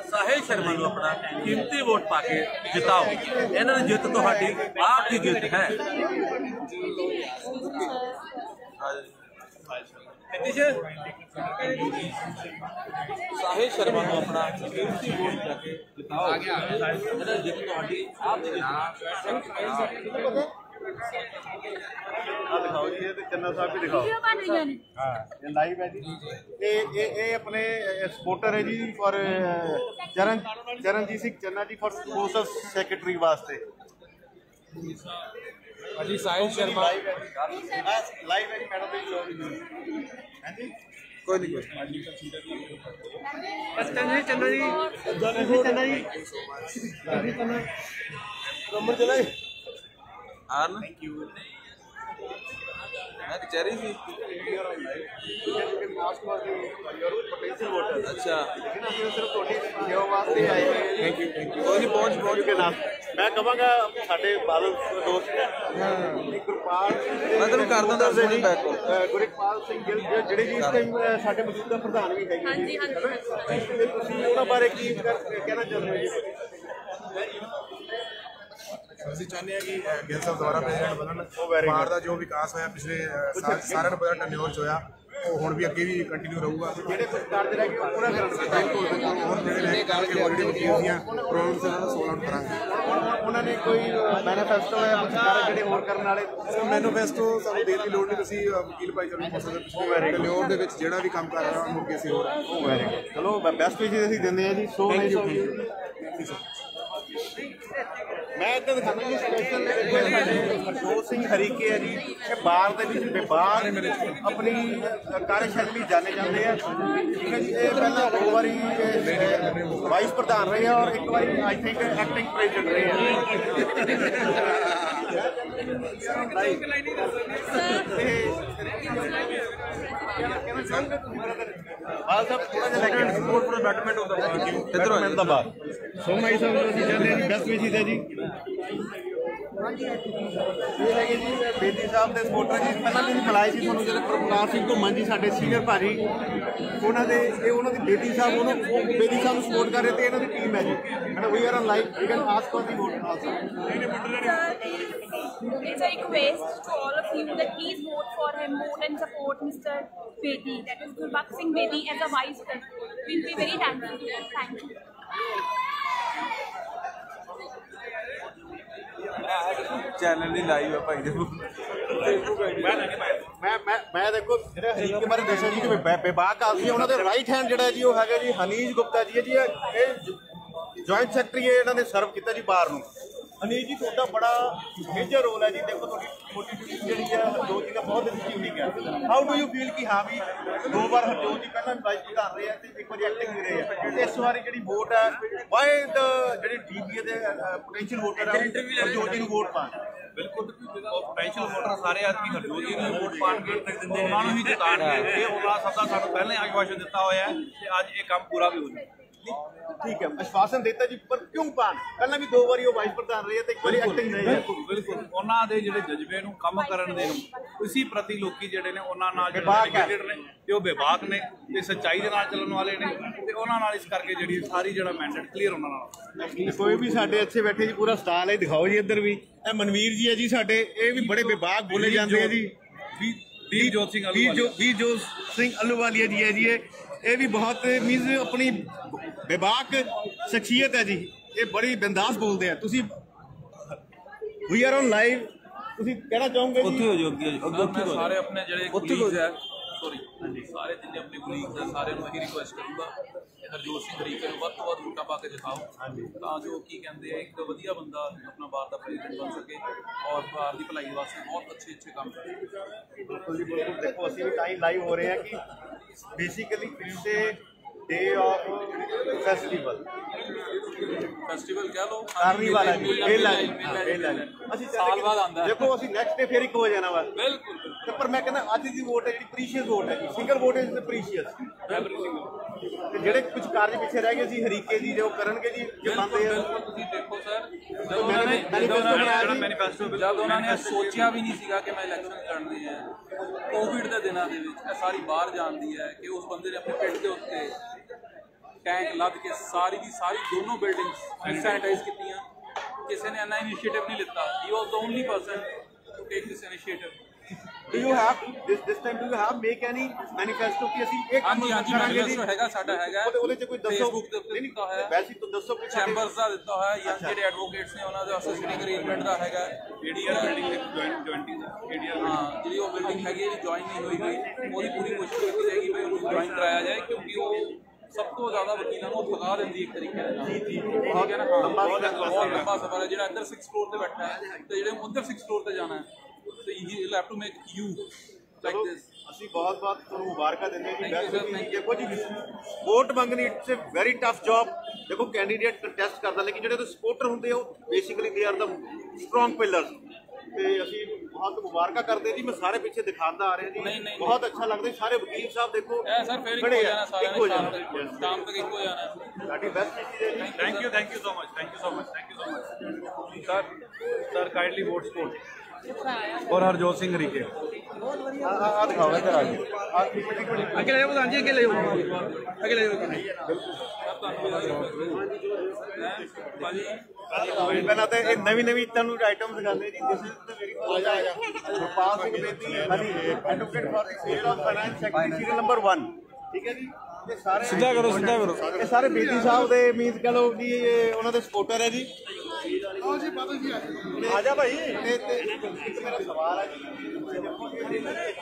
ਸਾਹਿਲ ਸ਼ਰਮਾ ਨੂੰ ਆਪਣਾ ਕੀਮਤੀ ਵੋਟ ਪਾ ਕੇ ਜਿਤਾਓ ਇਹਨਾਂ ਦੀ ਜਿੱਤ ਤੁਹਾਡੀ ਆਪ ਦੀ ਜਿੱਤ ਹੈ ਸਾਹਿਲ ਸ਼ਰਮਾ ਨੂੰ ਆਪਣਾ ਕੀਮਤੀ ਵੋਟ ਪਾ ਕੇ ਜਿਤਾਓ ਇਹਨਾਂ ਦੀ ਜਿੱਤ ਤੁਹਾਡੀ ਆਪ ਦੀ ਜਿੱਤ ਹੈ ਆ ਦਿਖਾਓ ਜੀ ਇਹ ਤੇ ਚੰਨਾ ਸਾਹਿਬ ਵੀ ਦਿਖਾਓ ਹਾਂ ਇਹ ਲਾਈਵ ਹੈ ਜੀ ਇਹ ਆਪਣੇ ਸਪੋਰਟਰ ਹੈ ਜੀ ਫॉर ਚਰਨਜੀਤ ਸਿੰਘ ਚੰਨਾ ਜੀ ਫॉर ਪੋਸਟ ਆਫ ਸੈਕਟਰੀ ਵਾਸਤੇ ਅਜੀ ਸਾਹਿਲ ਸ਼ਰਮਾ ਲਾਈਵ ਹੈ ਜੀ ਮੈਡਮ ਦੀ ਸ਼ੋਅ ਹਾਂਜੀ ਕੋਈ ਨਹੀਂ ਚੰਨਾ ਜੀ ਨੰਬਰ ਚਲਾ ਆਰਨ ਥੈਂਕ ਯੂ ਮੈਂ ਕਚਹਿਰੀ ਸੀ ਅੱਛਾ ਅੱਛਾ ਸਿਰਫ ਤੁਹਾਡੀ ਸੇਵਾ ਵਾਸਤੇ ਆਏ ਹੋਏ ਥੈਂਕ ਯੂ ਕੋਈ ਨਹੀਂ ਪਹੁੰਚ ਕੇ ਨਾਲ ਮੈਂ ਕਹਾਂਗਾ ਸਾਡੇ ਬਾਦਲ ਦੋਸਤ ਗੁਰਪਾਲ ਮੈਂ ਤੈਨੂੰ ਕਰ ਦਿੰਦਾ ਸੋਨੀ ਬੈਕ ਕੋਲ ਗੁਰਪਾਲ ਸਿੰਘ ਗਿੱਲ ਜਿਹੜੇ ਜੀ ਇਸ ਟਾਈਮ ਸਾਡੇ ਮੌਜੂਦਾ ਪ੍ਰਧਾਨ ਵੀ ਹੈਗੇ ਜੀ ਤੇ ਤੁਸੀਂ ਉਹਨਾਂ ਬਾਰੇ ਕੀ ਕਹਿਣਾ ਚਾਹੁੰਦੇ ਹੋ ਜੀ? ਅਸੀਂ ਚਾਹੁੰਦੇ ਹਾਂ ਕਿ ਗਿੱਲ ਸਾਹਿਬ ਦੁਬਾਰਾ ਪ੍ਰੈਜ਼ੀਡੈਂਟ ਬਣਨ। ਬਾਹਰ ਦਾ ਜੋ ਵਿਕਾਸ ਹੋਇਆ ਪਿਛਲੇ ਸਾਰਿਆਂ ਨੂੰ ਪਤਾ ਟੈਨਿਓਰ 'ਚ ਹੋਇਆ, ਉਹ ਹੁਣ ਵੀ ਅੱਗੇ ਵੀ ਕੰਟੀਨਿਊ ਰਹੂਗਾ। ਜਿਹੜੇ ਕੁਝ ਕਰਦੇ ਰਹਿ ਗਏ ਉਹ ਪੂਰਾ ਕਰਨ ਹੋਰ ਜਿਹੜੇ ਰਹਿ ਕੇ ਆਲਰੇਡੀ ਵਕੀਲ ਦੀਆਂ ਪ੍ਰੋਬਲਮਸ ਇਹਨਾਂ ਦਾ ਸੋਲਵ ਆਊਟ ਕਰਾਂਗੇ। ਉਹਨਾਂ ਨੇ ਕੋਈ ਮੈਨੀਫੈਸਟੋ ਹੈ ਕੁਝ ਕਰ ਜਿਹੜੇ ਹੋਰ ਕਰਨ ਵਾਲੇ ਮੈਨੀਫੈਸਟੋ ਸਾਨੂੰ ਦੇਣ ਦੀ ਲੋੜ ਨਹੀਂ, ਤੁਸੀਂ ਵਕੀਲ ਭਾਈਚਾਰੇ ਨੂੰ ਪੁੱਛ ਸਕਦੇ ਪਿਛਲੇ ਟੈਨਿਓਰ ਦੇ ਵਿੱਚ ਜਿਹੜਾ ਵੀ ਕੰਮ ਕਰ ਰਿਹਾ ਉਹਨੂੰ ਅੱਗੇ ਅਸੀਂ ਹੋਰ ਚਲੋ ਬੈਸਟ ਵਿਸ਼ੇਸ ਅਸੀਂ ਦਿੰਦੇ ਆ ਜੀ। ਸੋ ਮੈਂ ਇੱਥੇ ਦਿਖਾਉਂਦਾ ਜੀ ਸਪੈਸ਼ਲ ਹਰਜੋਤ ਸਿੰਘ ਹਰੀਕੇ ਹੈ ਜੀ। ਇਹ ਬਾਰ ਦੇ ਵਿੱਚ ਬੇਬਾਕ ਆਪਣੀ ਕਾਰਜਸ਼ੈਲੀ ਜਾਣੇ ਜਾਂਦੇ ਆ। ਠੀਕ ਹੈ ਜੀ, ਇਹ ਪਹਿਲਾਂ 2 ਵਾਰੀ ਵਾਈਸ ਪ੍ਰਧਾਨ ਰਹੇ ਆ ਔਰ 1 ਵਾਰੀ ਆਈ ਥਿੰਕ ਐਕਟਿੰਗ ਪ੍ਰੈਜ਼ੀਡੈਂਟ ਰਹੇ ਸੋਮਾਈ ਸਾਹਿਬ ਨੂੰ ਅਸੀਂ ਚਾਹੁੰਦੇ ਹਾਂ ਜੀ ਬੈਸਟ ਵਿਸ਼ੇਸ ਹੈ ਜੀ। ਇਹ ਹੈਗੇ ਜੀ ਬੇਦੀ ਸਾਹਿਬ ਦੇ ਸਪੋਰਟਰ ਜੀ। ਪਹਿਲਾਂ ਵੀ ਬੁਲਾਏ ਸੀ ਤੁਹਾਨੂੰ ਜਿਹੜੇ ਪ੍ਰਭਕਾਰ ਸਿੰਘ ਘੁੰਮਣ ਜੀ ਸਾਡੇ ਸੀਨੀਅਰ ਭਾਜੀ, ਉਹਨਾਂ ਦੀ ਬੇਦੀ ਸਾਹਿਬ ਉਹ ਬੇਦੀ ਸਾਹਿਬ ਨੂੰ ਸਪੋਰਟ ਕਰ ਰਹੇ ਤੇ ਇਹਨਾਂ ਦੀ ਟੀਮ ਹੈ ਜੀ। And we are on live, you can ask for the vote also. It's a request to all of you that please vote for him, vote and support Mr. Bedi, that is Gulbakh Singh Bedi as a vice president. We'll be very thankful to him. Thank you. Channel ਨਹੀਂ live ਹੈ ਭਾਈ ਦੇ ਮੈਂ ਦੇਖੋ ਜਿਹੜੇ ਹਰੀਕੇ ਬਾਰੇ ਦੱਸਿਆ ਜੀ ਕਿ ਬੇਬਾਕ ਆਦਮੀ ਉਹਨਾਂ ਦੇ ਰਾਈਟ ਹੈਂਡ ਜਿਹੜਾ ਜੀ ਉਹ ਹੈਗਾ ਜੀ ਹਨੀਜ ਗੁਪਤਾ ਜੀ ਹੈ ਜੀ। ਇਹ ਜੁਆਇੰਟ ਸੈਕਟਰੀ ਇਹਨਾਂ ਨੇ ਸਰਵ ਕੀਤਾ ਜੀ ਬਾਹਰ ਨੂੰ। ਅਨੀਲ ਜੀ ਤੁਹਾਡਾ ਬੜਾ ਮੇਜਰ ਰੋਲ ਹੈ ਜੀ। ਦੇਖੋ ਤੁਹਾਡੀ ਮੋਟੀ ਜਿਹੜੀ ਹੈ ਹਰਜੋਤ ਜੀ ਦਾ ਬਹੁਤ ਅੱਛੀ ਯੂਨਿਕ ਹੈ। ਹਾਊ ਡੂ ਯੂ ਫੀਲ ਕਿ ਹਾਂ ਵੀ 2 ਵਾਰ ਹਰਜੋਤ ਜੀ ਪਹਿਲਾਂ ਵਾਈਸ ਪ੍ਰਧਾਨ ਰਹੇ ਆ ਤੇ 1 ਵਾਰੀ ਐਕਟਿੰਗ ਰਹੇ ਆ, ਇਸ ਵਾਰੀ ਜਿਹੜੀ ਵੋਟ ਹੈ ਵਾਈ ਜਿਹੜੀ ਡੀਪੀਏ ਦੇ ਪੋਟੈਂਸ਼ੀਅਲ ਵੋਟਰ ਹੈ ਹਰਜੋਤ ਜੀ ਨੂੰ ਵੋਟ ਪਾਣ? ਬਿਲਕੁਲ ਸਪੈਸ਼ਲ ਵੋਟਰ ਸਾਰੇ ਆਦਮੀ ਹਰਜੋਤ ਜੀ ਨੂੰ ਵੋਟ ਪਾਣ ਕੇ ਦਿੰਦੇ ਉਹਨਾਂ ਨੂੰ ਵੀ ਜਿਤਾਣਗੇ। ਇਹ ਉਹਨਾਂ ਸਭ ਦਾ ਸਾਨੂੰ ਪਹਿਲਾਂ ਹੀ ਆਸ਼ਵਾਸਨ ਦਿੱਤਾ ਹੋਇਆ ਤੇ ਅੱਜ ਇਹ ਕੰਮ ਪੂਰਾ ਵੀ ਹੋ ਜਾਊਗਾ। ਠੀਕ ਹੈ, ਆਸ਼ਵਾਸਨ ਦਿੱਤਾ ਜੀ, ਪਰ ਕਿਉਂ ਪਾਣ? ਪਹਿਲਾਂ ਵੀ 2 ਵਾਰੀ ਉਹ ਵਾਈਸ ਪ੍ਰਧਾਨ ਰਹੇ ਤੇ 1 ਵਾਰੀ ਐਕਟਿੰਗ ਰਹੇ ਆ। ਬਿਲਕੁਲ ਉਹਨਾਂ ਦੇ ਜਿਹੜੇ ਜਜ਼ਬੇ ਨੂੰ ਕੰਮ ਕਰਨ ਦੇ ਨੂੰ ਇਸੀ ਪ੍ਰਤੀ ਲੋਕੀ ਜਿਹੜੇ ਨੇ ਉਹਨਾਂ ਨਾਲ ਜਿਹੜੇ ਨੇ ਤੇ ਉਹ ਬੇਬਾਕ ਨੇ ਤੇ ਸੱਚਾਈ ਦੇ ਨਾਲ ਚੱਲਣ ਵਾਲੇ ਨੇ ਤੇ ਉਹਨਾਂ ਨਾਲ ਇਸ ਕਰਕੇ ਜਿਹੜੀ ਸਾਰੀ ਜਿਹੜਾ ਮੈਂਡੇਟ ਕਲੀਅਰ ਉਹਨਾਂ ਨਾਲ। ਕੋਈ ਵੀ ਸਾਡੇ ਇੱਥੇ ਬੈਠੇ ਜੀ ਪੂਰਾ ਸਟਾਲ ਹੈ, ਦਿਖਾਓ ਜੀ ਇੱਧਰ ਵੀ। ਇਹ ਮਨਵੀਰ ਜੀ ਹੈ ਜੀ ਸਾਡੇ, ਇਹ ਵੀ ਬੜੇ ਬੇਬਾਕ ਬੋਲੇ ਜਾਂਦੇ ਆ ਜੀ। ਵੀਰਜੋਤ ਸਿੰਘ ਅਲੂਵਾਲੀਆ ਜੀ ਹੈ ਜੀ। ਇਹ ਵੀ ਬਹੁਤ ਮੀਨਸ ਆਪਣੀ ਬੇਬਾਕ ਸ਼ਖਸੀਅਤ ਹੈ ਜੀ। ਇਹ ਬੜੀ ਬਿੰਦਾਸ ਬੋਲਦੇ ਆ। ਤੁਸੀਂ ਵੀ ਆਰ ਔਨ ਲਾਈਵ, ਤੁਸੀਂ ਕਹਿਣਾ ਚਾਹੋਗੇ ਉੱਥੇ ਹੋ ਜਾਓ ਸਾਰੇ ਆਪਣੇ ਜਿਹੜੇ ਕੁਲੀਗਸ ਹੈ ਸਾਰੇ ਜਿੰਨੇ ਆਪਣੇ ਕੁਲੀਗਸ ਹੈ ਸਾਰਿਆਂ ਨੂੰ ਇਹੀ ਰਿਕੁਐਸਟ ਕਰੂੰਗਾ ਹਰਜੋਤ ਸਿੰਘ ਹਰੀਕੇ ਨੂੰ ਵੱਧ ਤੋਂ ਵੱਧ ਵੋਟਾਂ ਪਾ ਕੇ ਦਿਖਾਓ ਤਾਂ ਜੋ ਕੀ ਕਹਿੰਦੇ ਆ ਇੱਕ ਵਧੀਆ ਬੰਦਾ ਆਪਣਾ ਬਾਹਰ ਦਾ ਪ੍ਰੈਜ਼ੀਡੈਂਟ ਬਣ ਸਕੇ ਔਰ ਬਾਹਰ ਦੀ ਭਲਾਈ ਵਾਸਤੇ ਬਹੁਤ ਅੱਛੇ ਕੰਮ ਕਰੇ। ਬਿਲਕੁਲ ਜੀ ਬਿਲਕੁਲ। ਦੇਖੋ ਅਸੀਂ ਵੀ ਤਾਂ ਹੀ ਲਾਈਵ ਹੋ ਰਹੇ ਹਾਂ ਕਿ basically it's A day of festival ਕਹਿ ਲਓ ਕਾਰਨੀਵਾਲ ਹੈ ਜੀ। ਅਸੀਂ ਸਾਲ ਬਾਅਦ ਆਉਂਦਾ। ਦੇਖੋ ਅਸੀਂ ਨੈਕਸਟ ਡੇ ਫੇਰ ਇੱਕ ਹੋ ਜਾਣਾ ਵਾ। ਬਿਲਕੁਲ ਪਰ ਮੈਂ ਕਹਿੰਦਾ ਅੱਜ ਦੀ ਵੋਟ ਹੈ ਜਿਹੜੀ ਪ੍ਰੀਸ਼ੀਅਸ ਵੋਟ ਹੈ ਜੀ। Single vote is precious. ਤੇ ਜਿਹੜੇ ਕੁਝ ਕਾਰਜ ਪਿੱਛੇ ਰਹਿ ਗਏ ਸੀ ਹਰੀਕੇ ਜੀ ਜੋ ਕਰਨਗੇ ਜੀ ਜੇ ਬੰਦੇ ਆ। ਤੁਸੀਂ ਦੇਖੋ ਸਰ ਜਦ ਉਹਨਾਂ ਨੇ ਸੋਚਿਆ ਵੀ ਨਹੀਂ ਸੀਗਾ ਕਿ ਮੈਂ ਇਲੈਕਸ਼ਨ ਲੜਨੀ ਹੈ ਕੋਵਿਡ ਦੇ ਦਿਨਾਂ ਦੇ ਵਿੱਚ ਇਹ ਸਾਰੀ ਬਾਹਰ ਜਾਂਦੀ ਹੈ ਕਿ ਉਸ ਬੰਦੇ ਨੇ ਆਪਣੇ ਪਿੰਡ ਦੇ ਉੱਤੇ ਟੈਂਕ ਲੱਦ ਕੇ ਸਾਰੀ ਦੀ ਸਾਰੀ ਦੋਨੋਂ ਬਿਲਡਿੰਗਸ ਸੈਨੀਟਾਈਜ਼ ਕੀਤੀਆਂ। ਕਿਸੇ ਨੇ ਇੰਨਾ ਇਨੀਸ਼ੀਏਟਿਵ ਨਹੀਂ ਲਿੱਤਾ। He was the only person to take this initiative. Do you have this time do you have make any manifesto ਕਿ ਅਸੀਂ ਇੱਕ ਹਾਂਜੀ ਮੈਨੀਫੈਸਟੋ ਹੈਗਾ ਸਾਡਾ ਹੈਗਾ ਉਹਦੇ ਚ ਕੋਈ ਦੱਸੋ ਫੇਸਬੁੱਕ ਤੇ ਉੱਤੇ ਦਿੱਤਾ ਹੋਇਆ ਵੈਸੇ ਤਾਂ ਦੱਸੋ ਕਿ ਚੈਂਬਰਸ ਦਾ ਦਿੱਤਾ ਹੋਇਆ ਯੰਗ ਜਿਹੜੇ ਐਡਵੋਕੇਟਸ ਨੇ ਉਹਨਾਂ ਦੇ ਅਸੋਸੀਏਟਿੰਗ ਅਰੇਂਜਮੈਂਟ ਦਾ ਹੈਗਾ ਏਡੀਆਰ ਬਿਲਡਿੰਗ ਜਿਹੜੀ ਉਹ ਬਿਲਡਿੰਗ ਹੈਗੀ ਜਿਹੜੀ ਜੁਆਇਨ ਨਹੀਂ ਹੋਈ ਉਹਦੀ ਪੂਰੀ ਕੋਸ਼ਿਸ਼ ਕੀਤੀ ਜਾਏਗੀ ਵੀ ਉਹਨੂੰ ਜੁਆਇਨ ਕਰਾਇਆ ਜਾਏ ਕਿਉਂਕਿ ਉਹ ਸਭ ਤੋਂ ਜ਼ਿਆਦਾ ਵਕੀਲਾਂ ਨੂੰ ਥਕਾ ਦਿੰਦੀ ਇੱਕ ਤਰੀਕੇ ਦੇ ਨਾਲ। ਠੀਕ ਹੈ ਨਾ, ਬਹੁਤ ਲੰਬਾ ਸਫ਼ਰ ਹੈ। ਜਿਹੜਾ ਇੱਧਰ 6 ਫਲੋਰ ਤੇ ਬੈਠਾ ਹੈ ਤੇ ਜਿਹੜੇ ਉੱਧਰ 6 ਫਲੋਰ ਤੇ ਜਾਣਾ ਹੈ so you will have to make you like this। ਅਸੀਂ ਬਹੁਤ ਤੁਹਾਨੂੰ ਮੁਬਾਰਕਾਂ ਦਿੰਦੇ ਹਾਂ ਜੀ। ਦੇਖੋ ਜੀ ਵੋਟ ਮੰਗਣੀ it's a very tough job. ਦੇਖੋ ਕੈਂਡੀਡੇਟ ਕੰਟੈਸਟ ਕਰਦਾ ਲੇਕਿਨ ਜਿਹੜੇ ਉਹਦੇ ਸਪੋਰਟਰ ਹੁੰਦੇ ਆ ਉਹ basically they are the strong pillars. ਤੇ ਅਸੀਂ ਬਹੁਤ ਮੁਬਾਰਕਾਂ ਕਰਦੇ ਜੀ। ਮੈਂ ਸਾਰੇ ਪਿੱਛੇ ਦਿਖਾਉਂਦਾ ਆ ਰਿਹਾ ਜੀ, ਬਹੁਤ ਅੱਛਾ ਲੱਗਦਾ। ਸਾਰੇ ਵਕੀਲ ਸਾਹਿਬ ਦੇਖੋ ਸਰ ਫੇਰ ਇੱਕੋ ਜਾਣਾ ਸਾਰਿਆਂ ਨੇ ਸ਼ਾਮ ਤੱਕ ਇੱਕੋ ਜਾਣਾ। ਸਾਡੀ ਬੈਸਟ ਹੈ। Thank you so much, thank you so much sir kindly vote sport और हरजोत सिंह हरीके। ਆ ਦਿਖਾਓ ਇੱਧਰ ਆ ਜੀ, ਅੱਗੇ ਲੈ ਜਾਓ ਪ੍ਰਧਾਨ ਜੀ, ਅੱਗੇ ਲੈ ਜਾਓ, ਅੱਗੇ ਲੈ ਜਾਓ। ਪਹਿਲਾਂ ਤੇ ਇਹ ਨਵੀਂ ਤੁਹਾਨੂੰ ਆਈਟਮ ਦਿਖਾਉਂਦੇ ਜੀ। ਦਿਸ ਇਜ਼ ਮੇਰੀ Gurpal Singh Bedi advocate for the cell of finance secretary serial number 1। ਠੀਕ ਹੈ ਜੀ। ਇਹ ਸਾਰੇ ਸਿੱਧਾ ਕਰੋ ਇਹ ਸਾਰੇ ਬੇਦੀ ਸਾਹਿਬ ਦੇ ਮੀਨਸ ਕਹ ਲਓ ਕਿ ਇਹ ਉਹਨਾਂ ਦੇ ਸਪੋਰਟਰ ਹੈ ਜੀ। ਆਓ ਜੀ ਬਾਦਲ ਜੀ ਆ ਜਾ ਭਾਈ। ਤੇ ਇੱਕ ਮੇਰਾ ਸਵਾਲ ਹੈ ਜੀ,